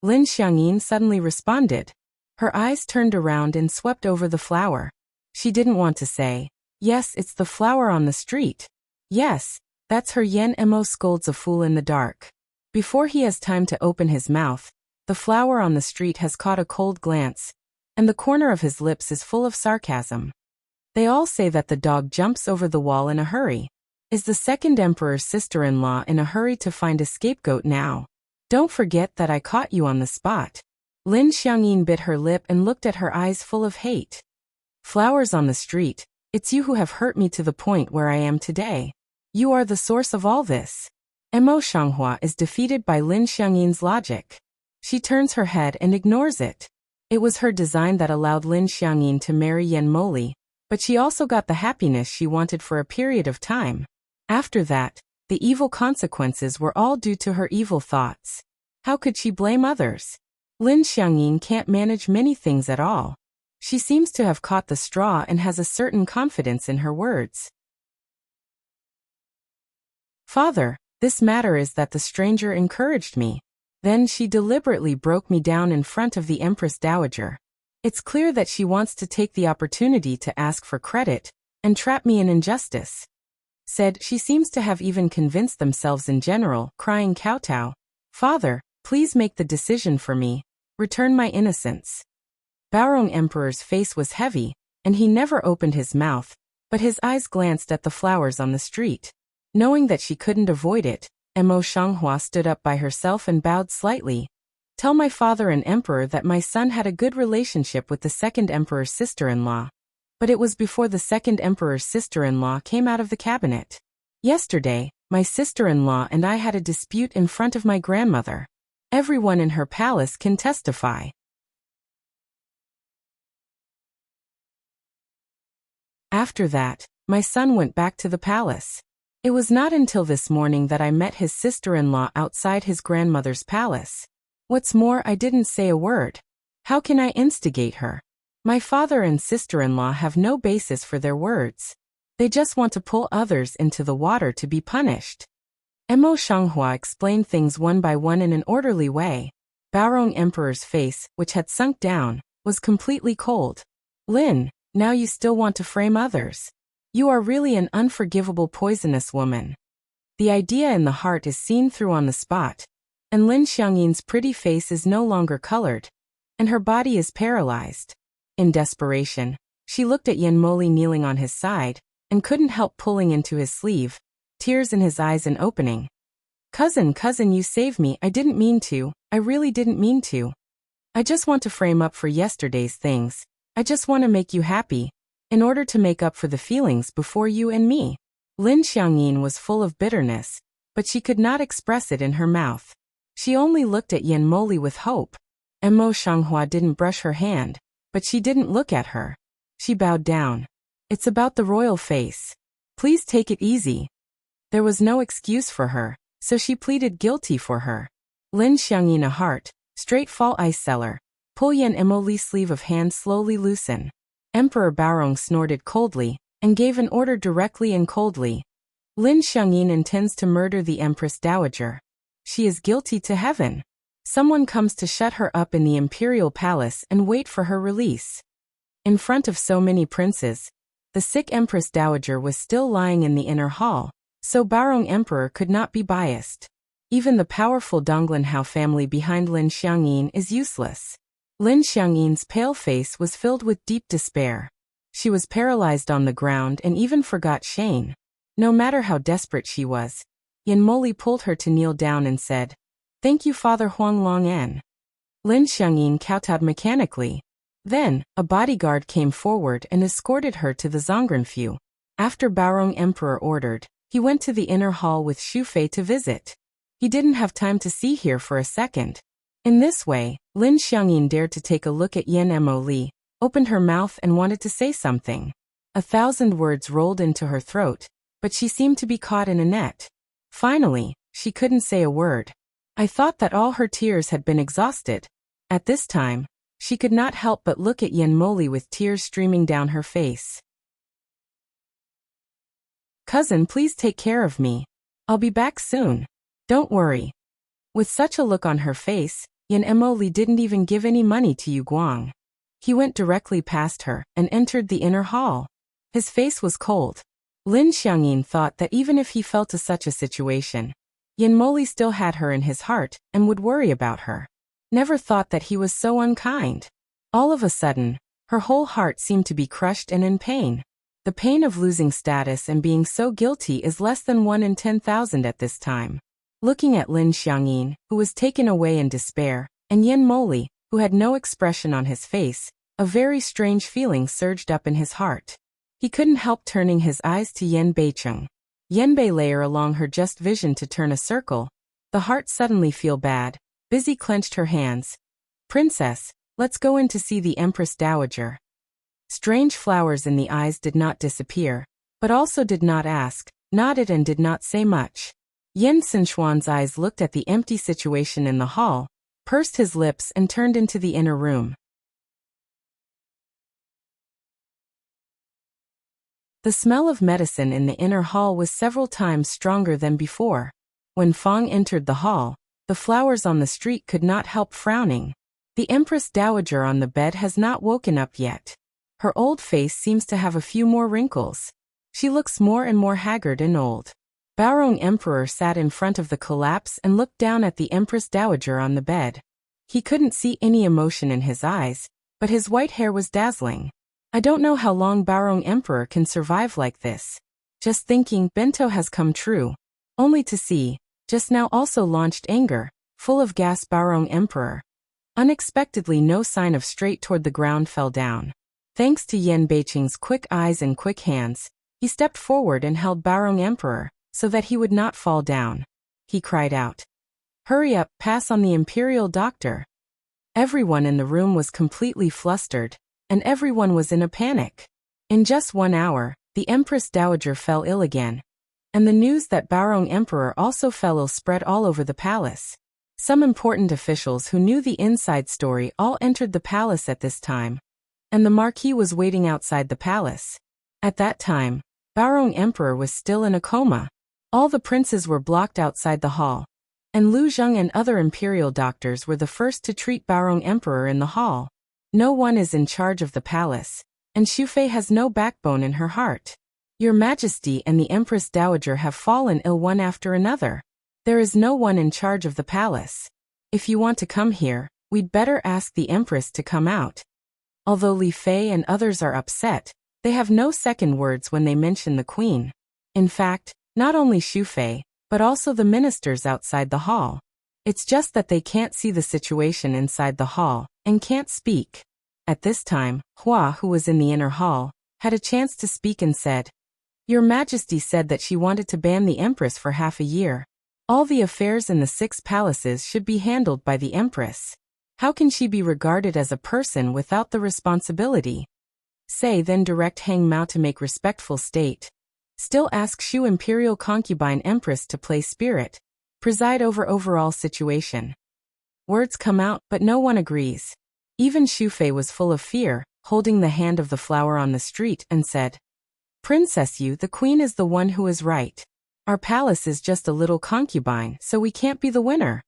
Lin Xiangyin suddenly responded. Her eyes turned around and swept over the flower. She didn't want to say, "Yes, it's the flower on the street. Yes, that's her." Yan Mo scolds a fool in the dark. Before he has time to open his mouth, the flower on the street has caught a cold glance, and the corner of his lips is full of sarcasm. They all say that the dog jumps over the wall in a hurry. Is the second emperor's sister-in-law in a hurry to find a scapegoat now? Don't forget that I caught you on the spot. Lin Xiangyin bit her lip and looked at her eyes full of hate. Flowers on the street, it's you who have hurt me to the point where I am today. You are the source of all this. Mo Shanghua is defeated by Lin Xiangyin's logic. She turns her head and ignores it. It was her design that allowed Lin Xiangyin to marry Yan Moli, but she also got the happiness she wanted for a period of time. After that, the evil consequences were all due to her evil thoughts. How could she blame others? Lin Xiangyin can't manage many things at all. She seems to have caught the straw and has a certain confidence in her words. Father, this matter is that the stranger encouraged me. Then she deliberately broke me down in front of the Empress Dowager. It's clear that she wants to take the opportunity to ask for credit and trap me in injustice. Said she seems to have even convinced themselves in general, crying kowtow. Father, please make the decision for me. Return my innocence. Baorong Emperor's face was heavy, and he never opened his mouth, but his eyes glanced at the flowers on the street. Knowing that she couldn't avoid it, Mo Shanghua stood up by herself and bowed slightly. Tell my father and emperor that my son had a good relationship with the second emperor's sister-in-law. But it was before the second emperor's sister-in-law came out of the cabinet. Yesterday, my sister-in-law and I had a dispute in front of my grandmother. Everyone in her palace can testify. After that, my son went back to the palace. It was not until this morning that I met his sister-in-law outside his grandmother's palace. What's more, I didn't say a word. How can I instigate her? My father and sister-in-law have no basis for their words. They just want to pull others into the water to be punished. Mo Shanghua explained things one by one in an orderly way. Baorong Emperor's face, which had sunk down, was completely cold. Lin, now you still want to frame others. You are really an unforgivable poisonous woman. The idea in the heart is seen through on the spot, and Lin Xiangyin's pretty face is no longer colored, and her body is paralyzed. In desperation, she looked at Yan Moli kneeling on his side, and couldn't help pulling into his sleeve, tears in his eyes and opening. Cousin, you saved me. I didn't mean to. I really didn't mean to. I just want to frame up for yesterday's things. I just want to make you happy, in order to make up for the feelings before you and me. Lin Xiangyin was full of bitterness, but she could not express it in her mouth. She only looked at Yan Moli with hope. Mo Shanghua didn't brush her hand, but she didn't look at her. She bowed down. It's about the royal face. Please take it easy. There was no excuse for her, so she pleaded guilty for her. Lin Xiangyin, a heart, straight fall ice cellar. Pull Yan Moli's sleeve of hand slowly loosen. Emperor Baorong snorted coldly, and gave an order directly and coldly. Lin Xiangyin intends to murder the Empress Dowager. She is guilty to heaven. Someone comes to shut her up in the imperial palace and wait for her release. In front of so many princes, the sick Empress Dowager was still lying in the inner hall, so Baorong Emperor could not be biased. Even the powerful Donglinhao family behind Lin Xiangyin is useless. Lin Xiangyin's pale face was filled with deep despair. She was paralyzed on the ground and even forgot Shane. No matter how desperate she was, Yan Moli pulled her to kneel down and said, "Thank you, Father Huang Longan." Lin Xiangyin kowtowed mechanically. Then, a bodyguard came forward and escorted her to the Zongrenfu. After Baorong Emperor ordered, he went to the inner hall with Xu Fei to visit. He didn't have time to see her for a second. In this way, Lin Xiangyin dared to take a look at Yan Moli, opened her mouth and wanted to say something. 1,000 words rolled into her throat, but she seemed to be caught in a net. Finally, she couldn't say a word. I thought that all her tears had been exhausted. At this time, she could not help but look at Yan Moli with tears streaming down her face. Cousin, please take care of me. I'll be back soon. Don't worry. With such a look on her face, Yan Moli didn't even give any money to Yu Guang. He went directly past her and entered the inner hall. His face was cold. Lin Xiangyin thought that even if he fell to such a situation, Yan Moli still had her in his heart and would worry about her. Never thought that he was so unkind. All of a sudden, her whole heart seemed to be crushed and in pain. The pain of losing status and being so guilty is less than 1 in 10,000 at this time. looking at Lin Xiangyin, who was taken away in despair, and Yen Moli, who had no expression on his face. A very strange feeling surged up in his heart. He couldn't help turning his eyes to Yen Beicheng. Yenbei layer along her just vision to turn a circle. The heart suddenly feel bad. Busy clenched her hands. Princess, let's go in to see the Empress Dowager. Strange flowers in the eyes did not disappear, but also did not ask, nodded and did not say much. Yen Sinchuan's eyes looked at the empty situation in the hall, pursed his lips and turned into the inner room. The smell of medicine in the inner hall was several times stronger than before. When Fang entered the hall, the flowers on the street could not help frowning. The Empress Dowager on the bed has not woken up yet. Her old face seems to have a few more wrinkles. She looks more and more haggard and old. Baorong Emperor sat in front of the collapse and looked down at the Empress Dowager on the bed. He couldn't see any emotion in his eyes, but his white hair was dazzling. I don't know how long Baorong Emperor can survive like this. Just thinking bento has come true. Only to see, just now also launched anger, full of gas Baorong Emperor. Unexpectedly no sign of straight toward the ground fell down. Thanks to Yen Beicheng's quick eyes and quick hands, he stepped forward and held Baorong Emperor, so that he would not fall down. He cried out. Hurry up, pass on the imperial doctor. Everyone in the room was completely flustered, and everyone was in a panic. In just 1 hour, the Empress Dowager fell ill again, and the news that Baorong Emperor also fell ill spread all over the palace. Some important officials who knew the inside story all entered the palace at this time, and the Marquis was waiting outside the palace. At that time, Baorong Emperor was still in a coma. All the princes were blocked outside the hall, and Lu Zheng and other imperial doctors were the first to treat Baorong Emperor in the hall. No one is in charge of the palace, and Xufei has no backbone in her heart. Your Majesty and the Empress Dowager have fallen ill one after another. There is no one in charge of the palace. If you want to come here, we'd better ask the Empress to come out. Although Li Fei and others are upset, they have no second words when they mention the Queen. In fact, not only Xufei, but also the ministers outside the hall. It's just that they can't see the situation inside the hall, and can't speak. At this time, Hua, who was in the inner hall, had a chance to speak and said, Your Majesty said that she wanted to ban the Empress for half a year. All the affairs in the 6 palaces should be handled by the Empress. How can she be regarded as a person without the responsibility? Say then direct Hang Mao to make respectful state. Still ask Shu Imperial Concubine Empress to play spirit. Preside over overall situation. Words come out, but no one agrees. Even Xufei was full of fear, holding the hand of the flower on the street, and said, Princess Yu, the Queen is the one who is right. Our palace is just a little concubine, so we can't be the winner.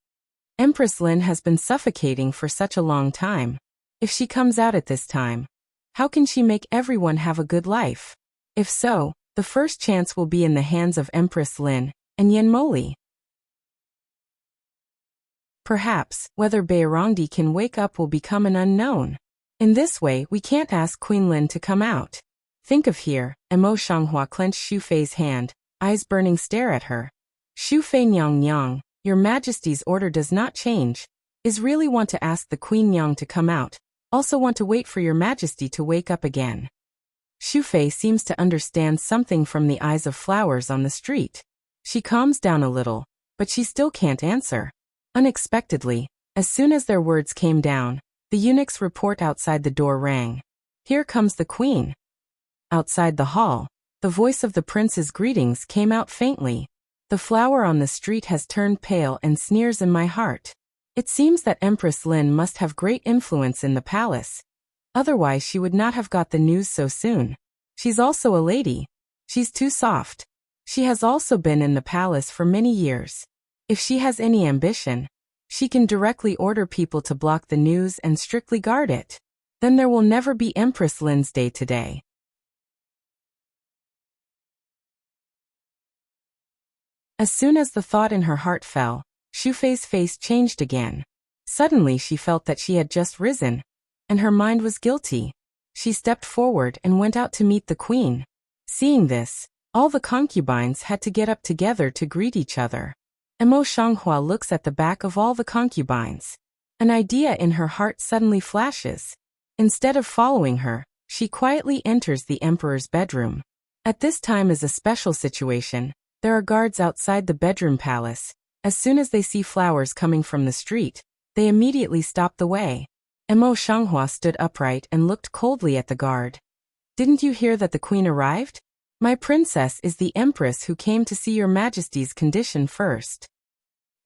Empress Lin has been suffocating for such a long time. If she comes out at this time, how can she make everyone have a good life? If so, the first chance will be in the hands of Empress Lin and Yen Moli. Perhaps, whether Beirongdi can wake up will become an unknown. In this way, we can't ask Queen Lin to come out. Think of here, Mo Shanghua clenched Xufei's hand, eyes burning stare at her. Xufei Nyang Nyang, Your Majesty's order does not change. Is really want to ask the Queen Nyang to come out, also want to wait for Your Majesty to wake up again. Xufei seems to understand something from the eyes of flowers on the street. She calms down a little, but she still can't answer. Unexpectedly, as soon as their words came down, the eunuch's report outside the door rang. Here comes the Queen. Outside the hall, the voice of the prince's greetings came out faintly. The flower on the street has turned pale and sneers in my heart. It seems that Empress Lin must have great influence in the palace. Otherwise she would not have got the news so soon. She's also a lady. She's too soft. She has also been in the palace for many years. If she has any ambition, she can directly order people to block the news and strictly guard it. Then there will never be Empress Lin's day today. As soon as the thought in her heart fell, Xufei's face changed again. Suddenly she felt that she had just risen, and her mind was guilty. She stepped forward and went out to meet the Queen. Seeing this, all the concubines had to get up together to greet each other. Emo Shanghua looks at the back of all the concubines. An idea in her heart suddenly flashes. Instead of following her, she quietly enters the emperor's bedroom. At this time is a special situation. There are guards outside the bedroom palace. As soon as they see flowers coming from the street, they immediately stop the way. Emo Shanghua stood upright and looked coldly at the guard. Didn't you hear that the queen arrived? My princess is the empress who came to see your majesty's condition first.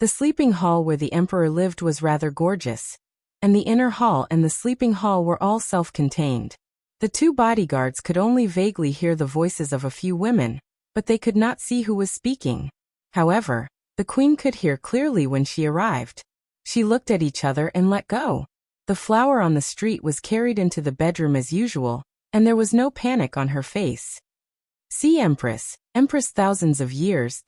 The sleeping hall where the emperor lived was rather gorgeous, and the inner hall and the sleeping hall were all self-contained. The two bodyguards could only vaguely hear the voices of a few women, but they could not see who was speaking. However, the queen could hear clearly when she arrived. She looked at each other and let go. The flower on the street was carried into the bedroom as usual, and there was no panic on her face. See Empress, Empress thousands of years.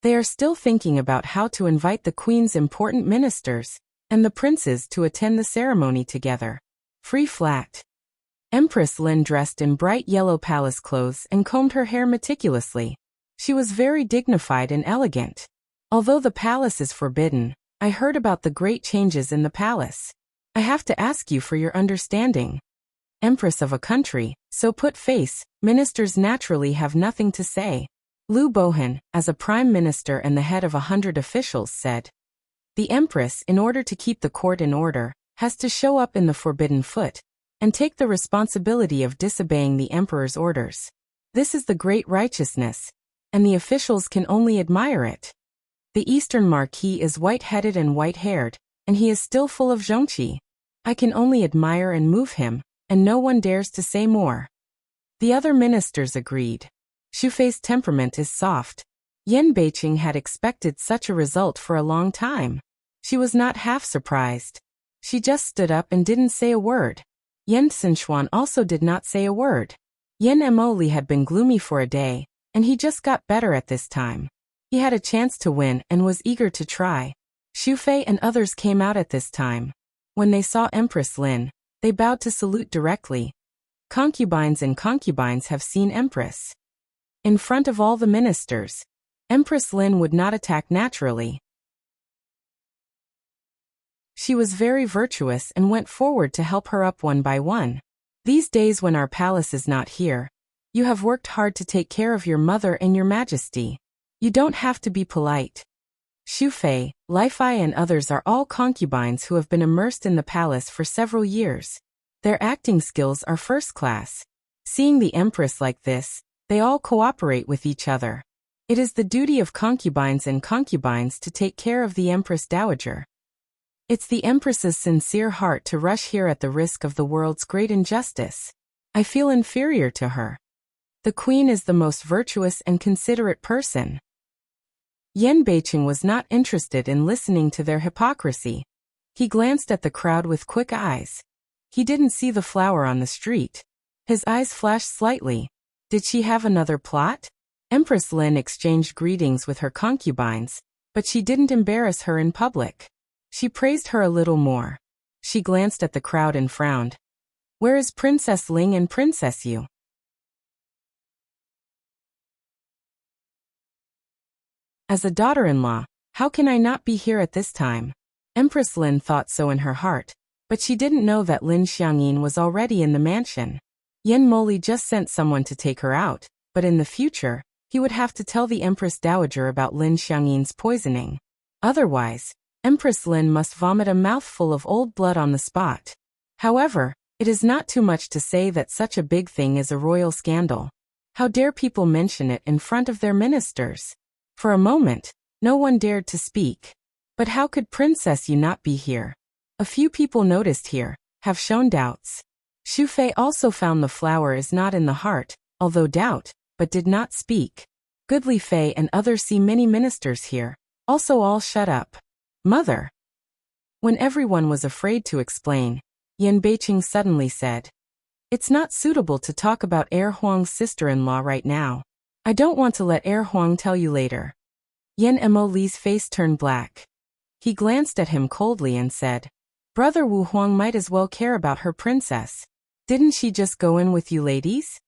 They are still thinking about how to invite the queen's important ministers and the princes to attend the ceremony together. Free flat. Empress Lin dressed in bright yellow palace clothes and combed her hair meticulously. She was very dignified and elegant. Although the palace is forbidden, I heard about the great changes in the palace. I have to ask you for your understanding. Empress of a country, so put face, ministers naturally have nothing to say. Liu Bohan, as a prime minister and the head of 100 officials, said, "The empress, in order to keep the court in order, has to show up in the forbidden foot and take the responsibility of disobeying the emperor's orders. This is the great righteousness, and the officials can only admire it. The Eastern Marquis is white-headed and white-haired, and he is still full of zhongqi. I can only admire and move him, and no one dares to say more." The other ministers agreed. Xu Fei's temperament is soft. Yan Beiqing had expected such a result for a long time. She was not half surprised. She just stood up and didn't say a word. Yan Xinchuan also did not say a word. Yan Emoli had been gloomy for a day, and he just got better at this time. He had a chance to win and was eager to try. Xu Fei and others came out at this time. When they saw Empress Lin, they bowed to salute directly. Concubines and concubines have seen Empress. In front of all the ministers, Empress Lin would not attack naturally. She was very virtuous and went forward to help her up one by one. These days when our palace is not here, you have worked hard to take care of your mother and your majesty. You don't have to be polite. Xu Fei, Li Fei and others are all concubines who have been immersed in the palace for several years. Their acting skills are first class. Seeing the empress like this, they all cooperate with each other. It is the duty of concubines and concubines to take care of the Empress Dowager. It's the Empress's sincere heart to rush here at the risk of the world's great injustice. I feel inferior to her. The Queen is the most virtuous and considerate person. Yan Beiqing was not interested in listening to their hypocrisy. He glanced at the crowd with quick eyes. He didn't see the flower on the street. His eyes flashed slightly. Did she have another plot? Empress Lin exchanged greetings with her concubines, but she didn't embarrass her in public. She praised her a little more. She glanced at the crowd and frowned. Where is Princess Ling and Princess Yu? As a daughter-in-law, how can I not be here at this time? Empress Lin thought so in her heart, but she didn't know that Lin Xiangyin was already in the mansion. Yan Moli just sent someone to take her out, but in the future, he would have to tell the Empress Dowager about Lin Xiangyin's poisoning. Otherwise, Empress Lin must vomit a mouthful of old blood on the spot. However, it is not too much to say that such a big thing is a royal scandal. How dare people mention it in front of their ministers? For a moment, no one dared to speak. But how could Princess Yu not be here? A few people noticed here, have shown doubts. Xu Fei also found the flower is not in the heart, although doubt, but did not speak. Good Li Fei and others see many ministers here, also all shut up. Mother. When everyone was afraid to explain, Yan Beiqing suddenly said, "It's not suitable to talk about Heir Huang's sister-in-law right now. I don't want to let Heir Huang tell you later." Yan Mo Li's face turned black. He glanced at him coldly and said, "Brother Wu Huang might as well care about her princess. Didn't she just go in with you ladies?"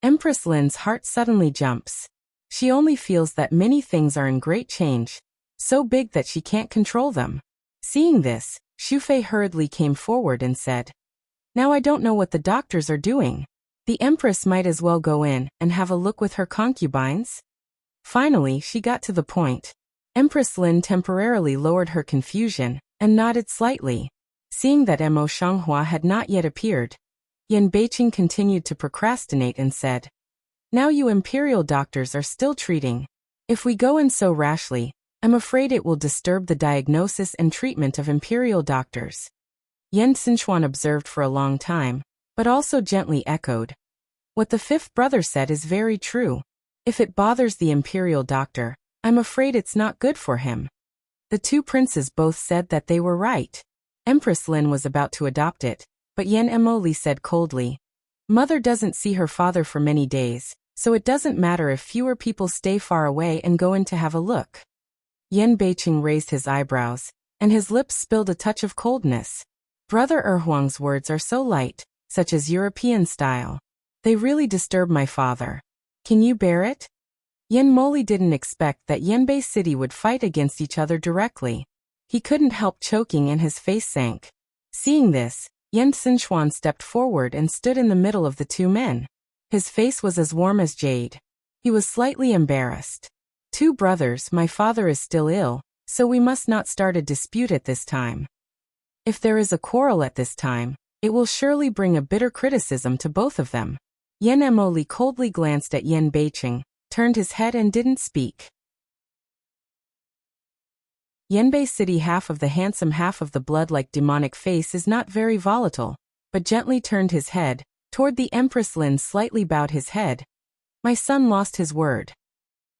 Empress Lin's heart suddenly jumps. She only feels that many things are in great change, so big that she can't control them. Seeing this, Shufei hurriedly came forward and said, "Now I don't know what the doctors are doing. The Empress might as well go in and have a look with her concubines." Finally, she got to the point. Empress Lin temporarily lowered her confusion and nodded slightly. Seeing that Mo Shanghua had not yet appeared, Yan Beiqing continued to procrastinate and said, "Now you imperial doctors are still treating. If we go in so rashly, I'm afraid it will disturb the diagnosis and treatment of imperial doctors." Yan Xinchuan observed for a long time, but also gently echoed, "What the fifth brother said is very true. If it bothers the imperial doctor, I'm afraid it's not good for him." The two princes both said that they were right. Empress Lin was about to adopt it, but Yan Emoli said coldly, "Mother doesn't see her father for many days, so it doesn't matter if fewer people stay far away and go in to have a look." Yan Beiqing raised his eyebrows, and his lips spilled a touch of coldness. Brother Erhuang's words are so light, such as European style. They really disturb my father. Can you bear it? Yan Moli didn't expect that Yanbei City would fight against each other directly. He couldn't help choking and his face sank. Seeing this, Yan Xinchuan stepped forward and stood in the middle of the two men. His face was as warm as jade. He was slightly embarrassed. "Two brothers, my father is still ill, so we must not start a dispute at this time. If there is a quarrel at this time, it will surely bring a bitter criticism to both of them." Yan Emoli coldly glanced at Yan Beiqing, turned his head and didn't speak. Yanbei City, half of the handsome, half of the blood-like demonic face, is not very volatile, but gently turned his head toward the Empress Lin, slightly bowed his head. "My son lost his word."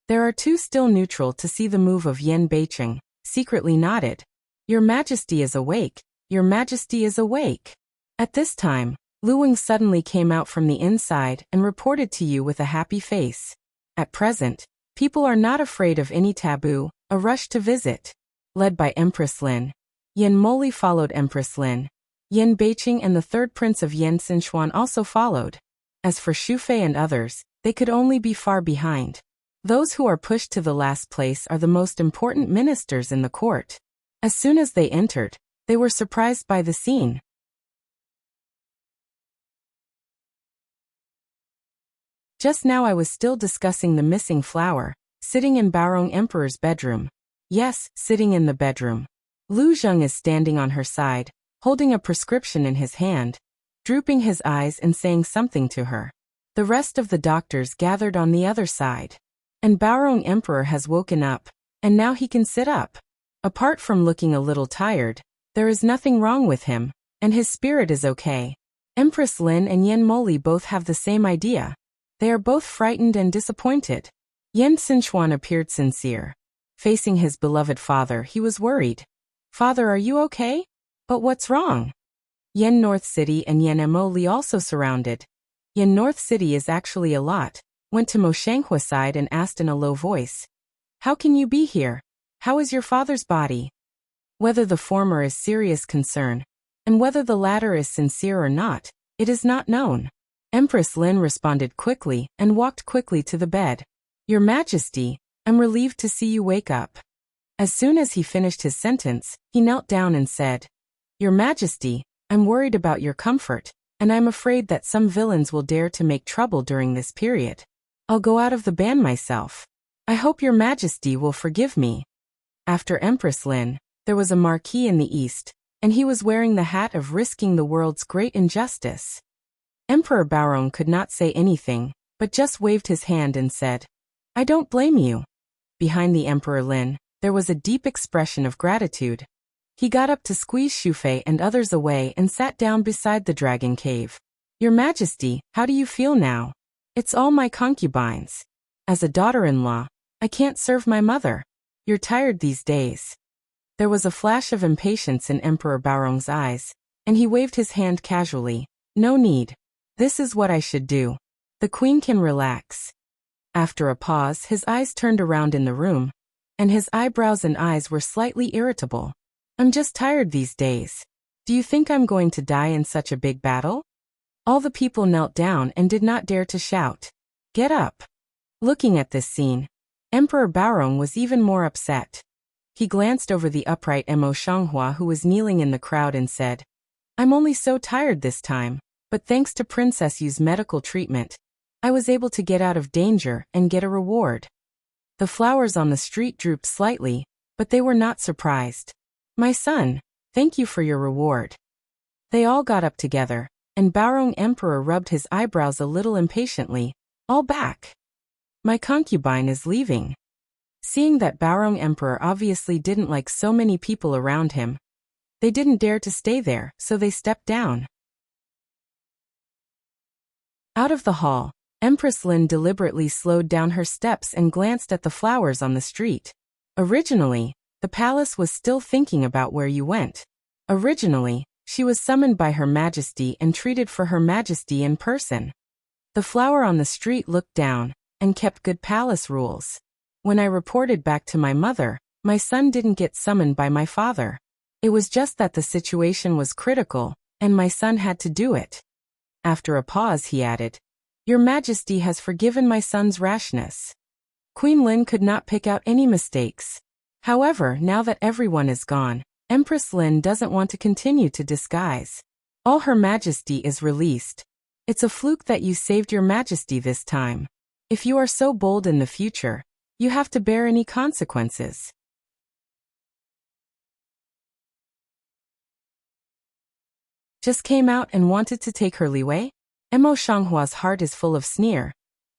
There are two still neutral to see the move of Yan Beiqing, secretly nodded. "Your Majesty is awake, Your Majesty is awake." At this time, Luwing suddenly came out from the inside and reported to you with a happy face. At present, people are not afraid of any taboo, a rush to visit. Led by Empress Lin, Yan Moli followed Empress Lin. Yan Beiqing and the third prince of Yan Xinchuan also followed. As for Shufei and others, they could only be far behind. Those who are pushed to the last place are the most important ministers in the court. As soon as they entered, they were surprised by the scene. Just now I was still discussing the missing flower, sitting in Baorong Emperor's bedroom. Yes, sitting in the bedroom. Lu Zheng is standing on her side, holding a prescription in his hand, drooping his eyes and saying something to her. The rest of the doctors gathered on the other side. And Baorong Emperor has woken up, and now he can sit up. Apart from looking a little tired, there is nothing wrong with him, and his spirit is okay. Empress Lin and Yan Moli both have the same idea. They are both frightened and disappointed. Yan Xinchuan appeared sincere. Facing his beloved father, he was worried. "Father, are you okay? But what's wrong?" Yan North City and Yan Emoli also surrounded. Yan North City is actually a lot. Went to Mo Shanghua's side and asked in a low voice, "How can you be here? How is your father's body?" Whether the former is serious concern, and whether the latter is sincere or not, it is not known. Empress Lin responded quickly and walked quickly to the bed. "Your Majesty, I'm relieved to see you wake up." As soon as he finished his sentence, he knelt down and said, "Your Majesty, I'm worried about your comfort, and I'm afraid that some villains will dare to make trouble during this period. I'll go out of the ban myself. I hope your Majesty will forgive me." After Empress Lin, there was a marquis in the east, and he was wearing the hat of risking the world's great injustice. Emperor Baorong could not say anything, but just waved his hand and said, "I don't blame you." Behind the Emperor Lin, there was a deep expression of gratitude. He got up to squeeze Shufei and others away and sat down beside the dragon cave. "Your Majesty, how do you feel now?" "It's all my concubines. As a daughter-in-law, I can't serve my mother. You're tired these days." There was a flash of impatience in Emperor Baorong's eyes, and he waved his hand casually. "No need. This is what I should do. The queen can relax." After a pause, his eyes turned around in the room, and his eyebrows and eyes were slightly irritable. "I'm just tired these days. Do you think I'm going to die in such a big battle?" All the people knelt down and did not dare to shout. "Get up." Looking at this scene, Emperor Baorong was even more upset. He glanced over the upright Emo Shanghua who was kneeling in the crowd and said, "I'm only so tired this time, but thanks to Princess Yu's medical treatment, I was able to get out of danger and get a reward." The flowers on the street drooped slightly, but they were not surprised. "My son, thank you for your reward." They all got up together, and Baorong Emperor rubbed his eyebrows a little impatiently. "All back. My concubine is leaving." Seeing that Baorong Emperor obviously didn't like so many people around him, they didn't dare to stay there, so they stepped down. Out of the hall, Empress Lin deliberately slowed down her steps and glanced at the flowers on the street. Originally, the palace was still thinking about where you went. Originally, she was summoned by Her Majesty and treated for Her Majesty in person. The flower on the street looked down and kept good palace rules. When I reported back to my mother, my son didn't get summoned by my father. It was just that the situation was critical, and my son had to do it. After a pause, he added, "Your Majesty has forgiven my son's rashness." Queen Lin could not pick out any mistakes. However, now that everyone is gone, Empress Lin doesn't want to continue to disguise. All Her Majesty is released. It's a fluke that you saved Your Majesty this time. If you are so bold in the future, you have to bear any consequences. Just came out and wanted to take her leeway? Emo Shanghua's heart is full of sneer.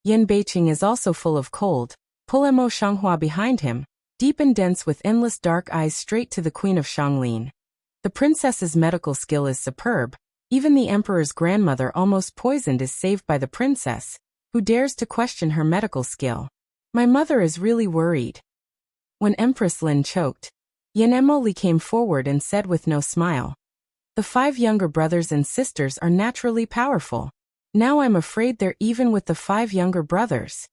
Yan Beiqing is also full of cold. Pull Emo Shanghua behind him, deep and dense with endless dark eyes straight to the Queen of Shanglin. The princess's medical skill is superb. Even the emperor's grandmother, almost poisoned, is saved by the princess, who dares to question her medical skill. My mother is really worried. When Empress Lin choked, Yan Emoli came forward and said with no smile, "The 5 younger brothers and sisters are naturally powerful. Now I'm afraid they're even with the 5 younger brothers."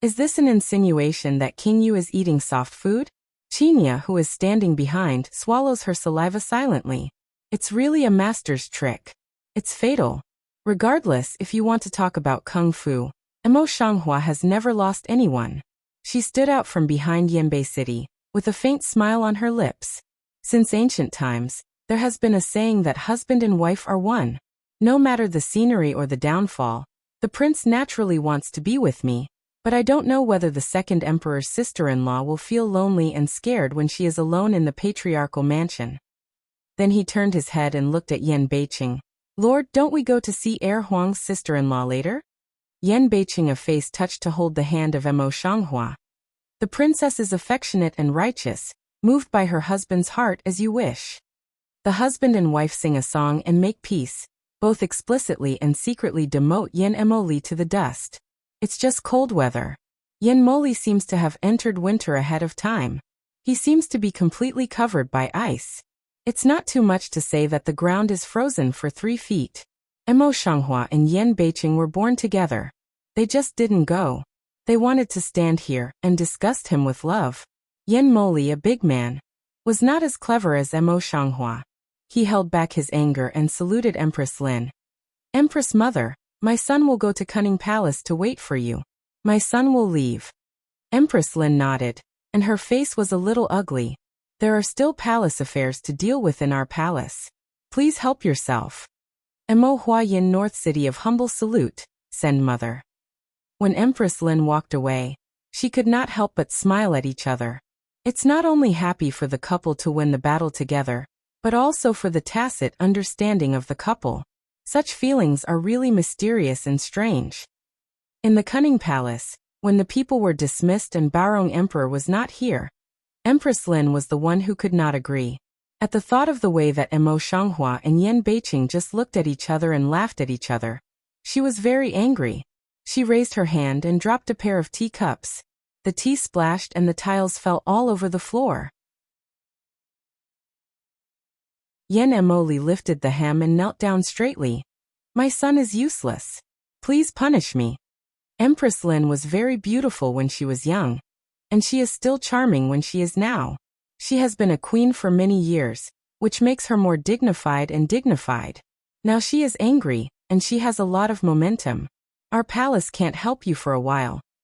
Is this an insinuation that King Yu is eating soft food? Qinya, who is standing behind, swallows her saliva silently. It's really a master's trick. It's fatal. Regardless, if you want to talk about kung fu, Emo Shanghua has never lost anyone. She stood out from behind Yanbei City, with a faint smile on her lips. Since ancient times, there has been a saying that husband and wife are one. No matter the scenery or the downfall, the prince naturally wants to be with me, but I don't know whether the second emperor's sister-in-law will feel lonely and scared when she is alone in the patriarchal mansion. Then he turned his head and looked at Yan Beiqing. "Lord, don't we go to see Heir Huang's sister-in-law later?" Yan Beiqing, a face touched to hold the hand of Emo Shanghua. "The princess is affectionate and righteous, moved by her husband's heart, as you wish." The husband and wife sing a song and make peace, both explicitly and secretly demote Yan Emoli to the dust. It's just cold weather. Yan Moli seems to have entered winter ahead of time. He seems to be completely covered by ice. It's not too much to say that the ground is frozen for 3 feet. Emo Shanghua and Yan Beiqing were born together. They just didn't go. They wanted to stand here and disgust him with love. Yan Moli, a big man, was not as clever as Emo Shanghua. He held back his anger and saluted Empress Lin. "Empress Mother, my son will go to Cunning Palace to wait for you. My son will leave." Empress Lin nodded, and her face was a little ugly. "There are still palace affairs to deal with in our palace. Please help yourself." Emo Huayin, North City of humble salute, send mother. When Empress Lin walked away, she could not help but smile at each other. It's not only happy for the couple to win the battle together, but also for the tacit understanding of the couple. Such feelings are really mysterious and strange. In the Cunning Palace, when the people were dismissed and Baorong Emperor was not here, Empress Lin was the one who could not agree. At the thought of the way that Emo Shanghua and Yan Beiqing just looked at each other and laughed at each other, she was very angry. She raised her hand and dropped a pair of teacups. The tea splashed and the tiles fell all over the floor. Yan Emoli lifted the hem and knelt down straightly. "My son is useless. Please punish me." Empress Lin was very beautiful when she was young, and she is still charming when she is now. She has been a queen for many years, which makes her more dignified and dignified. Now she is angry, and she has a lot of momentum. Our palace can't help you for a while.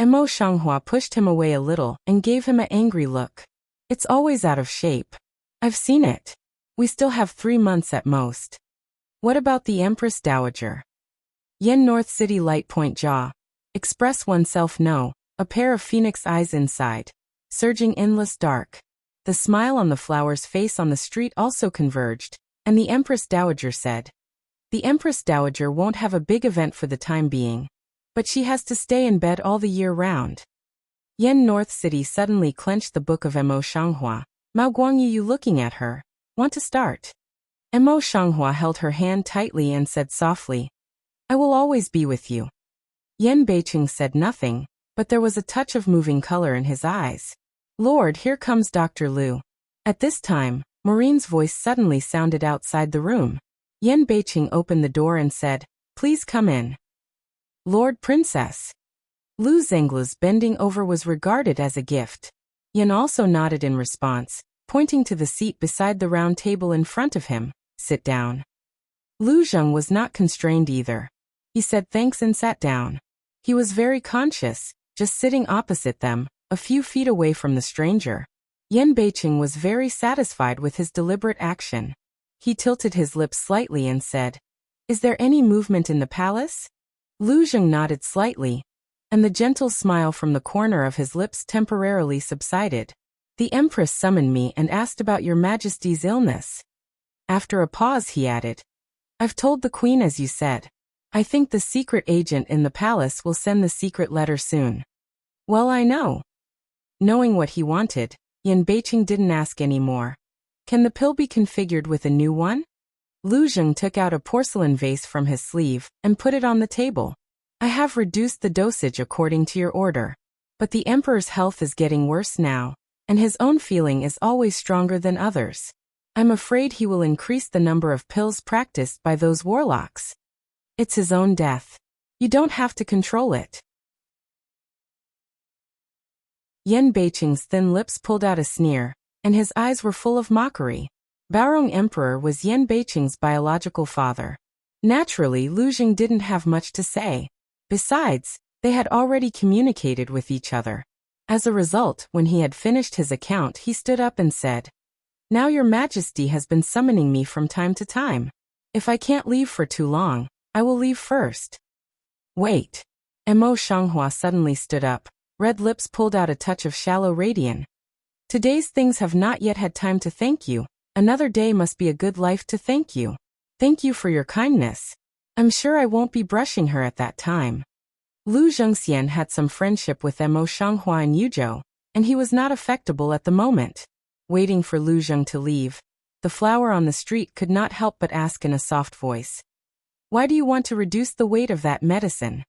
Mo Shanghua pushed him away a little and gave him an angry look. It's always out of shape. I've seen it. We still have 3 months at most. What about the Empress Dowager? Yen North City Light Point Jaw. Express oneself no, a pair of phoenix eyes inside. Surging endless dark. The smile on the flower's face on the street also converged, and the Empress Dowager said. The Empress Dowager won't have a big event for the time being, but she has to stay in bed all the year round. Yen North City suddenly clenched the book of Mo Shanghua. Mao Guangyi, you looking at her? Want to start? Mo Shanghua held her hand tightly and said softly, I will always be with you. Yen Beiqing said nothing, but there was a touch of moving color in his eyes. Lord, here comes Dr. Liu. At this time, Maureen's voice suddenly sounded outside the room. Yen Beiqing opened the door and said, Please come in. Lord Princess. Lu Zenglu's bending over was regarded as a gift. Yen also nodded in response, pointing to the seat beside the round table in front of him. Sit down. Lu Zheng was not constrained either. He said thanks and sat down. He was very conscious, just sitting opposite them, a few feet away from the stranger. Yen Beiqing was very satisfied with his deliberate action. He tilted his lips slightly and said, Is there any movement in the palace? Lu Zheng nodded slightly, and the gentle smile from the corner of his lips temporarily subsided. The Empress summoned me and asked about your Majesty's illness. After a pause he added, I've told the Queen as you said. I think the secret agent in the palace will send the secret letter soon. Well, I know. Knowing what he wanted, Yen Beiqing didn't ask any more. Can the pill be configured with a new one? Lu Zheng took out a porcelain vase from his sleeve and put it on the table. I have reduced the dosage according to your order. But the Emperor's health is getting worse now, and his own feeling is always stronger than others. I'm afraid he will increase the number of pills practiced by those warlocks. It's his own death. You don't have to control it. Yen Beiqing's thin lips pulled out a sneer, and his eyes were full of mockery. Baorong Emperor was Yen Beiqing's biological father. Naturally, Lu Zheng didn't have much to say. Besides, they had already communicated with each other. As a result, when he had finished his account, he stood up and said, Now your Majesty has been summoning me from time to time. If I can't leave for too long, I will leave first. Wait. Mo Shanghua suddenly stood up. Red lips pulled out a touch of shallow radiance. Today's things have not yet had time to thank you. Another day must be a good life to thank you. Thank you for your kindness. I'm sure I won't be brushing her at that time. Lu Zhengxian had some friendship with Mo Shanghua and Yuzhou, and he was not affectable at the moment. Waiting for Lu Zheng to leave, the flower on the street could not help but ask in a soft voice, Why do you want to reduce the weight of that medicine?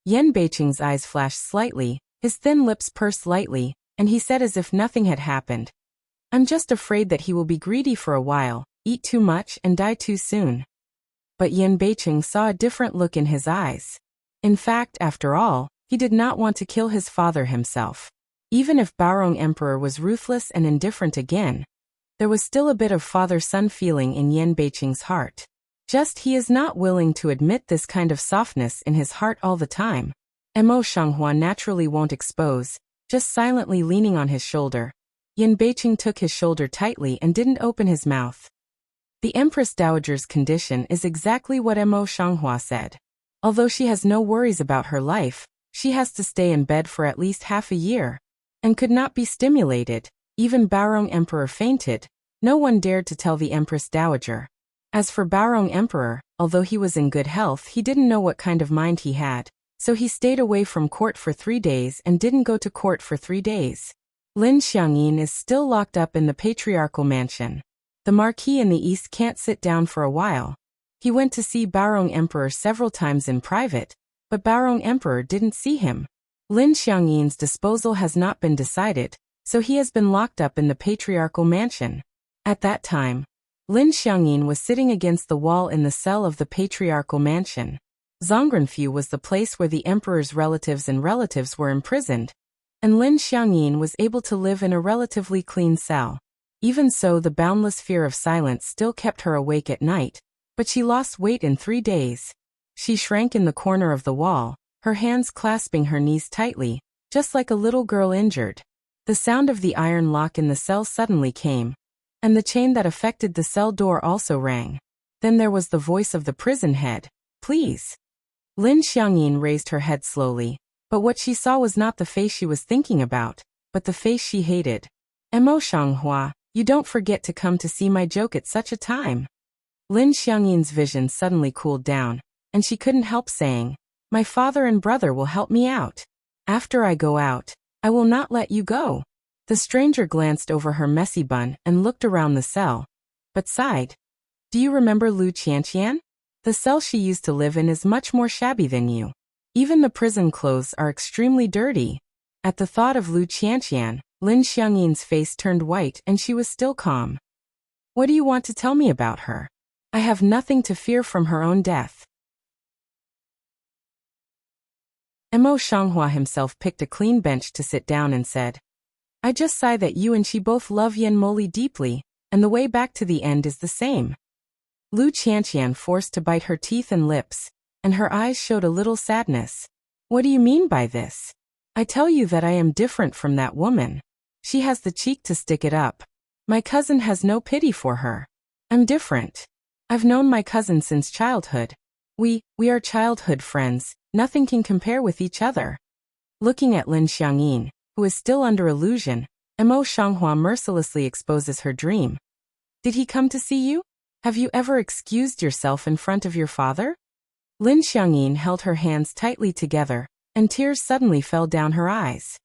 Yen Beiqing's eyes flashed slightly, his thin lips pursed lightly, and he said as if nothing had happened. I'm just afraid that he will be greedy for a while, eat too much and die too soon. But Yen Beiqing saw a different look in his eyes. In fact, after all, he did not want to kill his father himself. Even if Baorong Emperor was ruthless and indifferent again, there was still a bit of father-son feeling in Yen Beiqing's heart. Just he is not willing to admit this kind of softness in his heart all the time. Mo Shanghua naturally won't expose, just silently leaning on his shoulder. Yen Beiqing took his shoulder tightly and didn't open his mouth. The Empress Dowager's condition is exactly what Mo Shanghua said. Although she has no worries about her life, she has to stay in bed for at least half a year, and could not be stimulated. Even Baorong Emperor fainted. No one dared to tell the Empress Dowager. As for Baorong Emperor, although he was in good health, he didn't know what kind of mind he had, so he stayed away from court for 3 days and didn't go to court for 3 days. Lin Xiangyin is still locked up in the patriarchal mansion. The Marquis in the East can't sit down for a while. He went to see Baorong Emperor several times in private, but Baorong Emperor didn't see him. Lin Xiangyin's disposal has not been decided, so he has been locked up in the patriarchal mansion. At that time, Lin Xiangyin was sitting against the wall in the cell of the patriarchal mansion. Zhongrenfu was the place where the emperor's relatives and relatives were imprisoned, and Lin Xiangyin was able to live in a relatively clean cell. Even so, the boundless fear of silence still kept her awake at night, But she lost weight in 3 days. She shrank in the corner of the wall, her hands clasping her knees tightly, just like a little girl injured. The sound of the iron lock in the cell suddenly came, and the chain that affected the cell door also rang. Then there was the voice of the prison head. Please. Lin Xiangyin raised her head slowly, but what she saw was not the face she was thinking about, but the face she hated. Mo Shanghua, you don't forget to come to see my joke at such a time. Lin Xiangyin's vision suddenly cooled down, and she couldn't help saying, my father and brother will help me out. After I go out, I will not let you go. The stranger glanced over her messy bun and looked around the cell, but sighed. Do you remember Lu Qianqian? The cell she used to live in is much more shabby than you. Even the prison clothes are extremely dirty. At the thought of Lu Qianqian, Lin Xiangyin's face turned white and she was still calm. What do you want to tell me about her? I have nothing to fear from her own death. Mo Shanghua himself picked a clean bench to sit down and said, I just sigh that you and she both love Yan Moli deeply, and the way back to the end is the same. Lu Qianqian forced to bite her teeth and lips, and her eyes showed a little sadness. What do you mean by this? I tell you that I am different from that woman. She has the cheek to stick it up. My cousin has no pity for her. I'm different. I've known my cousin since childhood. We are childhood friends. Nothing can compare with each other. Looking at Lin Xiangyin, who is still under illusion, Mo Shanghua mercilessly exposes her dream. Did he come to see you? Have you ever excused yourself in front of your father? Lin Xiangyin held her hands tightly together, and tears suddenly fell down her eyes.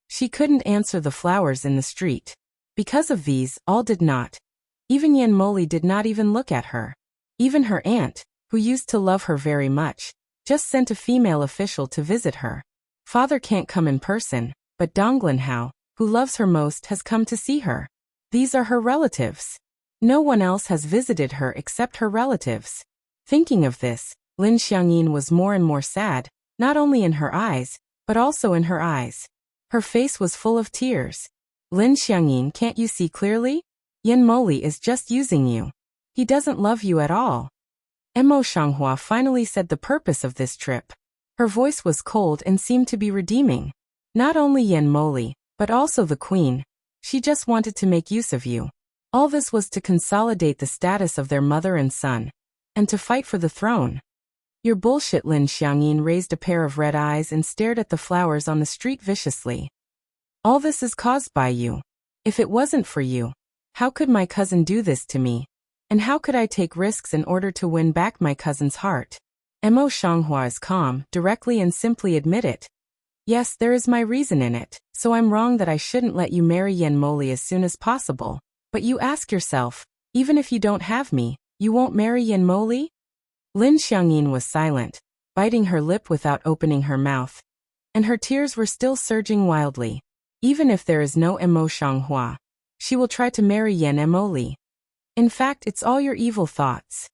She couldn't answer the flowers in the street. Because of these, all did not. Even Yan Moli did not even look at her. Even her aunt, who used to love her very much, just sent a female official to visit her. Father can't come in person, but Donglin Hao, who loves her most, has come to see her. These are her relatives. No one else has visited her except her relatives. Thinking of this, Lin Xiangyin was more and more sad, not only in her eyes, but also in her eyes. Her face was full of tears. Lin Xiangyin, can't you see clearly? Yan Moli is just using you. He doesn't love you at all. Mo Shanghua finally said the purpose of this trip. Her voice was cold and seemed to be redeeming. Not only Yan Moli, but also the queen. She just wanted to make use of you. All this was to consolidate the status of their mother and son, and to fight for the throne. Your bullshit. Lin Xiangyin raised a pair of red eyes and stared at the flowers on the street viciously. All this is caused by you. If it wasn't for you, how could my cousin do this to me? And how could I take risks in order to win back my cousin's heart? Mo Shanghua is calm, directly and simply admit it. Yes, there is my reason in it, so I'm wrong that I shouldn't let you marry Yan Moli as soon as possible. But you ask yourself, even if you don't have me, you won't marry Yan Moli? Lin Xiangyin was silent, biting her lip without opening her mouth. And her tears were still surging wildly. Even if there is no Mo Shanghua, she will try to marry Yan Moli. In fact, it's all your evil thoughts.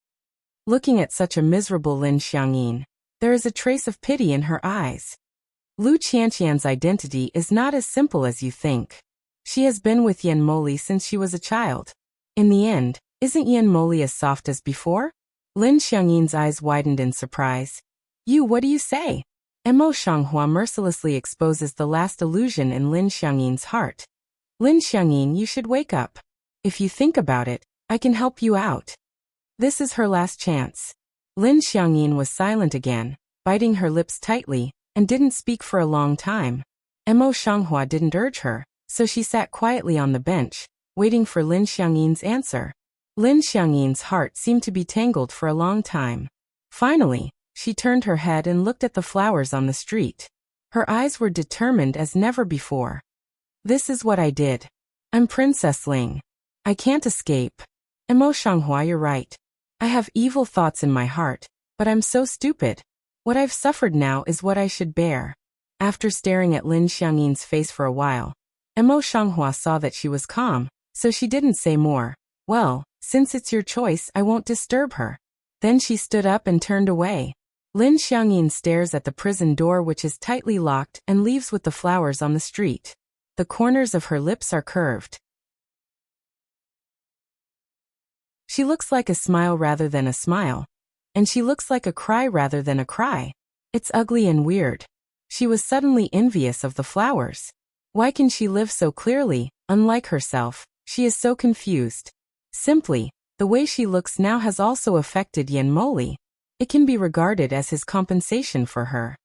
Looking at such a miserable Lin Xiangyin, there is a trace of pity in her eyes. Lu Qianqian's identity is not as simple as you think. She has been with Yan Moli since she was a child. In the end, isn't Yan Moli as soft as before? Lin Xiangyin's eyes widened in surprise. What do you say? Mo Shanghua mercilessly exposes the last illusion in Lin Xiangyin's heart. Lin Xiangyin, you should wake up. If you think about it, I can help you out. This is her last chance. Lin Xiangyin was silent again, biting her lips tightly, and didn't speak for a long time. Mo Shanghua didn't urge her, so she sat quietly on the bench, waiting for Lin Xiangyin's answer. Lin Xiangyin's heart seemed to be tangled for a long time. Finally, she turned her head and looked at the flowers on the street. Her eyes were determined as never before. This is what I did. I'm Princess Ling. I can't escape. Mo Shanghua, you're right. I have evil thoughts in my heart, but I'm so stupid. What I've suffered now is what I should bear. After staring at Lin Xiangyin's face for a while, Mo Shanghua saw that she was calm, so she didn't say more. Well, since it's your choice, I won't disturb her. Then she stood up and turned away. Lin Xiangyin stares at the prison door, which is tightly locked, and leaves with the flowers on the street. the corners of her lips are curved. She looks like a smile rather than a smile. And she looks like a cry rather than a cry. It's ugly and weird. She was suddenly envious of the flowers. Why can she live so clearly, unlike herself? She is so confused. Simply, the way she looks now has also affected Yen Moli. It can be regarded as his compensation for her.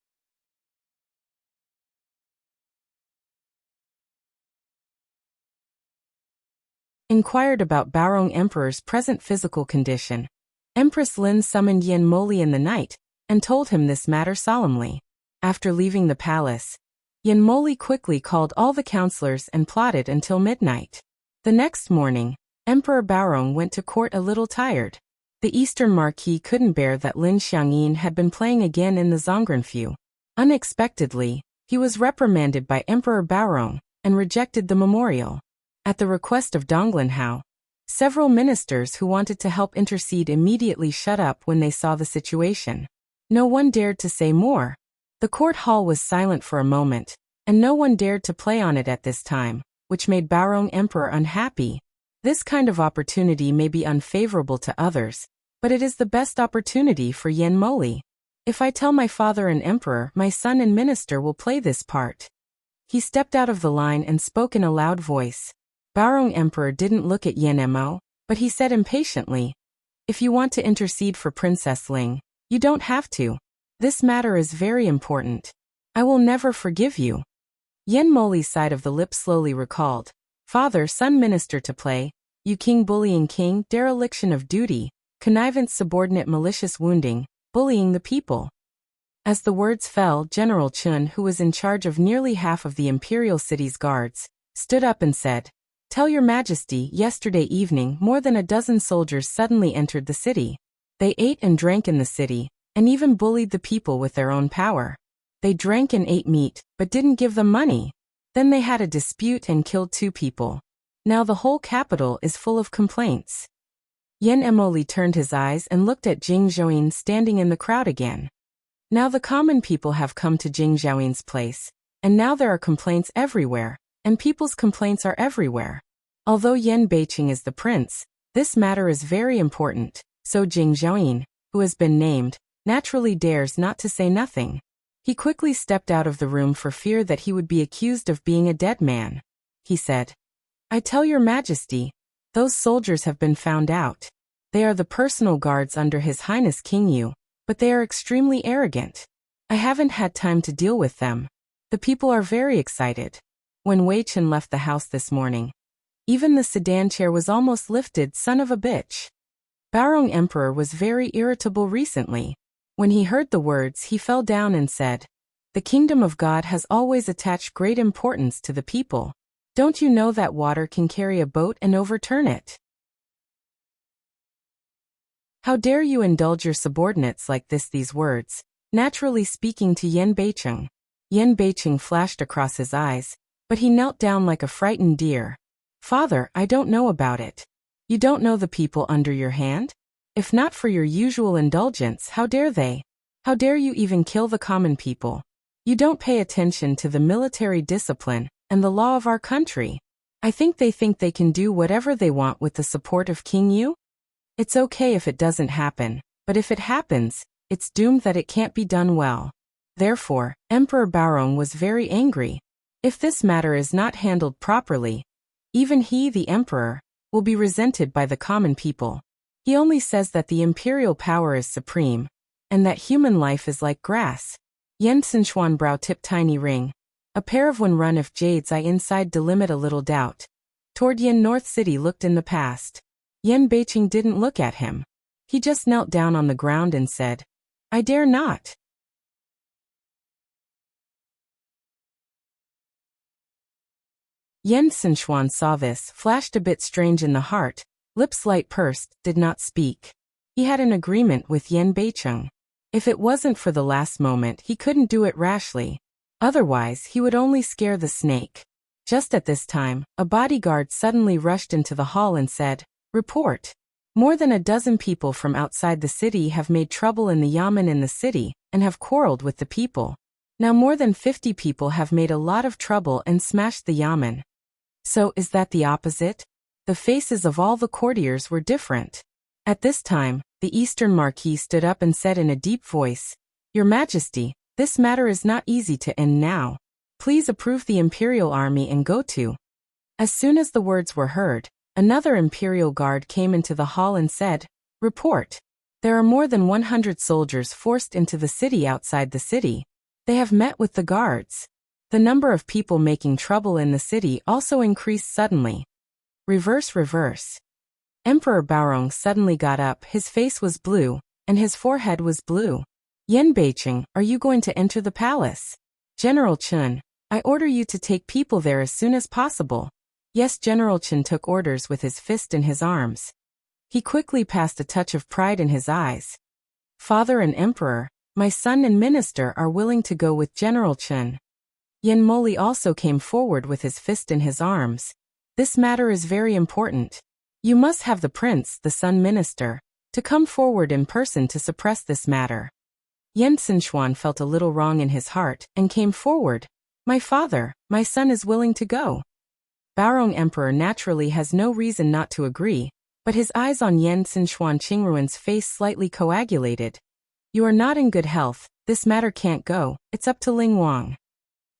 Inquired about Baorong Emperor's present physical condition. Empress Lin summoned Yen Moli in the night, and told him this matter solemnly. After leaving the palace, Yen Moli quickly called all the counselors and plotted until midnight. The next morning, Emperor Baorong went to court a little tired. The Eastern Marquis couldn't bear that Lin Xiangyin had been playing again in the Zongrenfu. Unexpectedly, he was reprimanded by Emperor Baorong, and rejected the memorial. At the request of Donglinhao, several ministers who wanted to help intercede immediately shut up when they saw the situation. No one dared to say more. The court hall was silent for a moment, and no one dared to play on it at this time, which made Baorong Emperor unhappy. This kind of opportunity may be unfavorable to others, but it is the best opportunity for Yen Moli. If I tell my father and emperor, my son and minister will play this part. He stepped out of the line and spoke in a loud voice. Baorong Emperor didn't look at Yen Mo, but he said impatiently, "If you want to intercede for Princess Ling, you don't have to. This matter is very important. I will never forgive you." Yen Moli's side of the lip slowly recalled, "Father, son, minister to play, you king bullying king, dereliction of duty, connivance, subordinate, malicious wounding, bullying the people." As the words fell, General Chun, who was in charge of nearly half of the imperial city's guards, stood up and said, "Tell your majesty, yesterday evening more than a dozen soldiers suddenly entered the city. They ate and drank in the city, and even bullied the people with their own power. They drank and ate meat, but didn't give them money. Then they had a dispute and killed 2 people. Now the whole capital is full of complaints." Yen Emoli turned his eyes and looked at Jing Zhouyin standing in the crowd again. Now the common people have come to Jing Zhouyin's place, and now there are complaints everywhere, and people's complaints are everywhere. Although Yen Beiqing is the prince, this matter is very important, so Jing Zhouyin, who has been named, naturally dares not to say nothing. He quickly stepped out of the room for fear that he would be accused of being a dead man. He said, "I tell your majesty, those soldiers have been found out. They are the personal guards under His Highness King Yu, but they are extremely arrogant. I haven't had time to deal with them. The people are very excited." When Wei Chen left the house this morning, even the sedan chair was almost lifted, son of a bitch. Baorong Emperor was very irritable recently. When he heard the words, he fell down and said, "The kingdom of God has always attached great importance to the people. Don't you know that water can carry a boat and overturn it? How dare you indulge your subordinates like this?" These words, naturally speaking to Yen Beiqing. Yen Beiqing flashed across his eyes, but he knelt down like a frightened deer. "Father, I don't know about it. You don't know the people under your hand? If not for your usual indulgence, how dare they? How dare you even kill the common people? You don't pay attention to the military discipline and the law of our country. I think they can do whatever they want with the support of King Yu. It's okay if it doesn't happen, but if it happens, it's doomed that it can't be done well." Therefore, Emperor Baorong was very angry. If this matter is not handled properly, even he, the emperor, will be resented by the common people. He only says that the imperial power is supreme, and that human life is like grass. Yen Sinshuan brow tip tiny ring. A pair of one run of jade's eye inside delimit a little doubt. Toward Yen North City looked in the past. Yen Beiqing didn't look at him. He just knelt down on the ground and said, "I dare not." Yen Sinshuan saw this, flashed a bit strange in the heart, lips light pursed, did not speak. He had an agreement with Yen Beiqing. If it wasn't for the last moment, he couldn't do it rashly. Otherwise, he would only scare the snake. Just at this time, a bodyguard suddenly rushed into the hall and said, "Report. More than a dozen people from outside the city have made trouble in the yamen in the city, and have quarreled with the people. Now more than 50 people have made a lot of trouble and smashed the yamen. So is that the opposite? The faces of all the courtiers were different. At this time, the Eastern Marquis stood up and said in a deep voice, "Your Majesty, this matter is not easy to end now. Please approve the imperial army and go to." As soon as the words were heard, another imperial guard came into the hall and said, "Report. There are more than 100 soldiers forced into the city outside the city. They have met with the guards." The number of people making trouble in the city also increased suddenly. Reverse. Emperor Baorong suddenly got up, his face was blue, and his forehead was blue. "Yan Beicheng, are you going to enter the palace?" "General Chen, I order you to take people there as soon as possible." Yes, General Chen took orders with his fist in his arms. He quickly passed a touch of pride in his eyes. "Father and Emperor, my son and minister are willing to go with General Chen." Yan Moli also came forward with his fist in his arms. "This matter is very important. You must have the prince, the son minister, to come forward in person to suppress this matter." Yan Xinchuan felt a little wrong in his heart and came forward. "My father, my son is willing to go." Baorong Emperor naturally has no reason not to agree, but his eyes on Yan Xinchuan Qingruan's face slightly coagulated. "You are not in good health, this matter can't go, it's up to Ling Wang."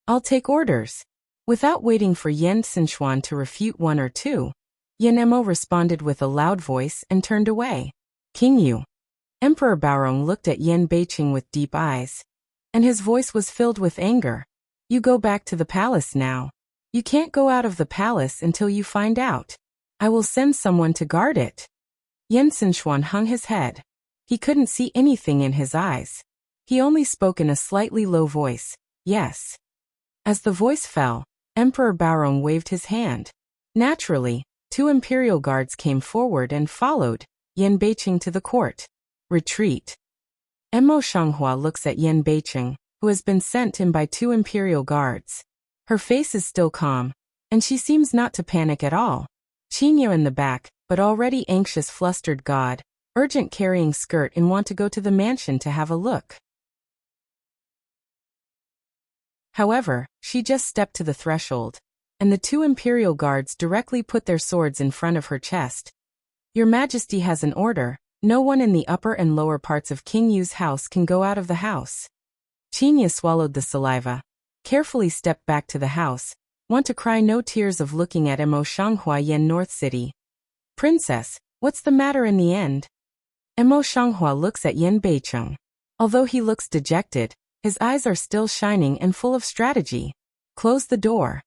"I'll take orders." Without waiting for Yan Xinchuan to refute one or two, Yan Emo responded with a loud voice and turned away. "King Yu." Emperor Baorong looked at Yan Beicheng with deep eyes, and his voice was filled with anger. "You go back to the palace now. You can't go out of the palace until you find out. I will send someone to guard it." Yan Xinchuan hung his head. He couldn't see anything in his eyes. He only spoke in a slightly low voice, "Yes." As the voice fell, Emperor Baorong waved his hand. Naturally, 2 imperial guards came forward and followed Yan Beicheng to the court. Retreat. Emo Shanghua looks at Yan Beicheng, who has been sent in by 2 imperial guards. Her face is still calm, and she seems not to panic at all. Qingyu in the back, but already anxious flustered god, urgent carrying skirt and want to go to the mansion to have a look. However, she just stepped to the threshold, and the 2 imperial guards directly put their swords in front of her chest. "Your Majesty has an order, no one in the upper and lower parts of King Yu's house can go out of the house." Qingyu swallowed the saliva, carefully stepped back to the house, want to cry no tears of looking at Emo Shanghua Yan North City. "Princess, what's the matter in the end?" Emo Shanghua looks at Yan Beicheng. Although he looks dejected, his eyes are still shining and full of strategy. "Close the door."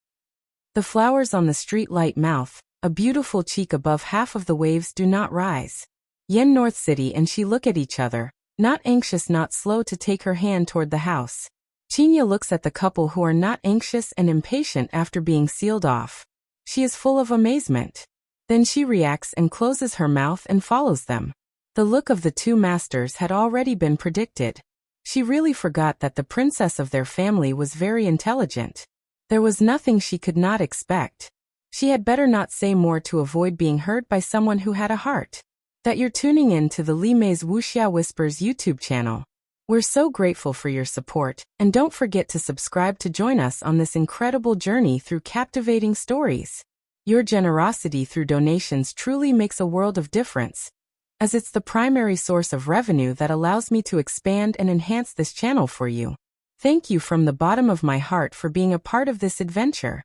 The flowers on the street light mouth, a beautiful cheek above half of the waves do not rise. Yan North City and she look at each other, not anxious not slow to take her hand toward the house. Qingyu looks at the couple who are not anxious and impatient after being sealed off. She is full of amazement. Then she reacts and closes her mouth and follows them. The look of the 2 masters had already been predicted. She really forgot that the princess of their family was very intelligent. There was nothing she could not expect. She had better not say more to avoid being heard by someone who had a heart. That you're tuning in to the Li Mei's Wuxia Whispers YouTube channel. We're so grateful for your support, and don't forget to subscribe to join us on this incredible journey through captivating stories. Your generosity through donations truly makes a world of difference, as it's the primary source of revenue that allows me to expand and enhance this channel for you. Thank you from the bottom of my heart for being a part of this adventure.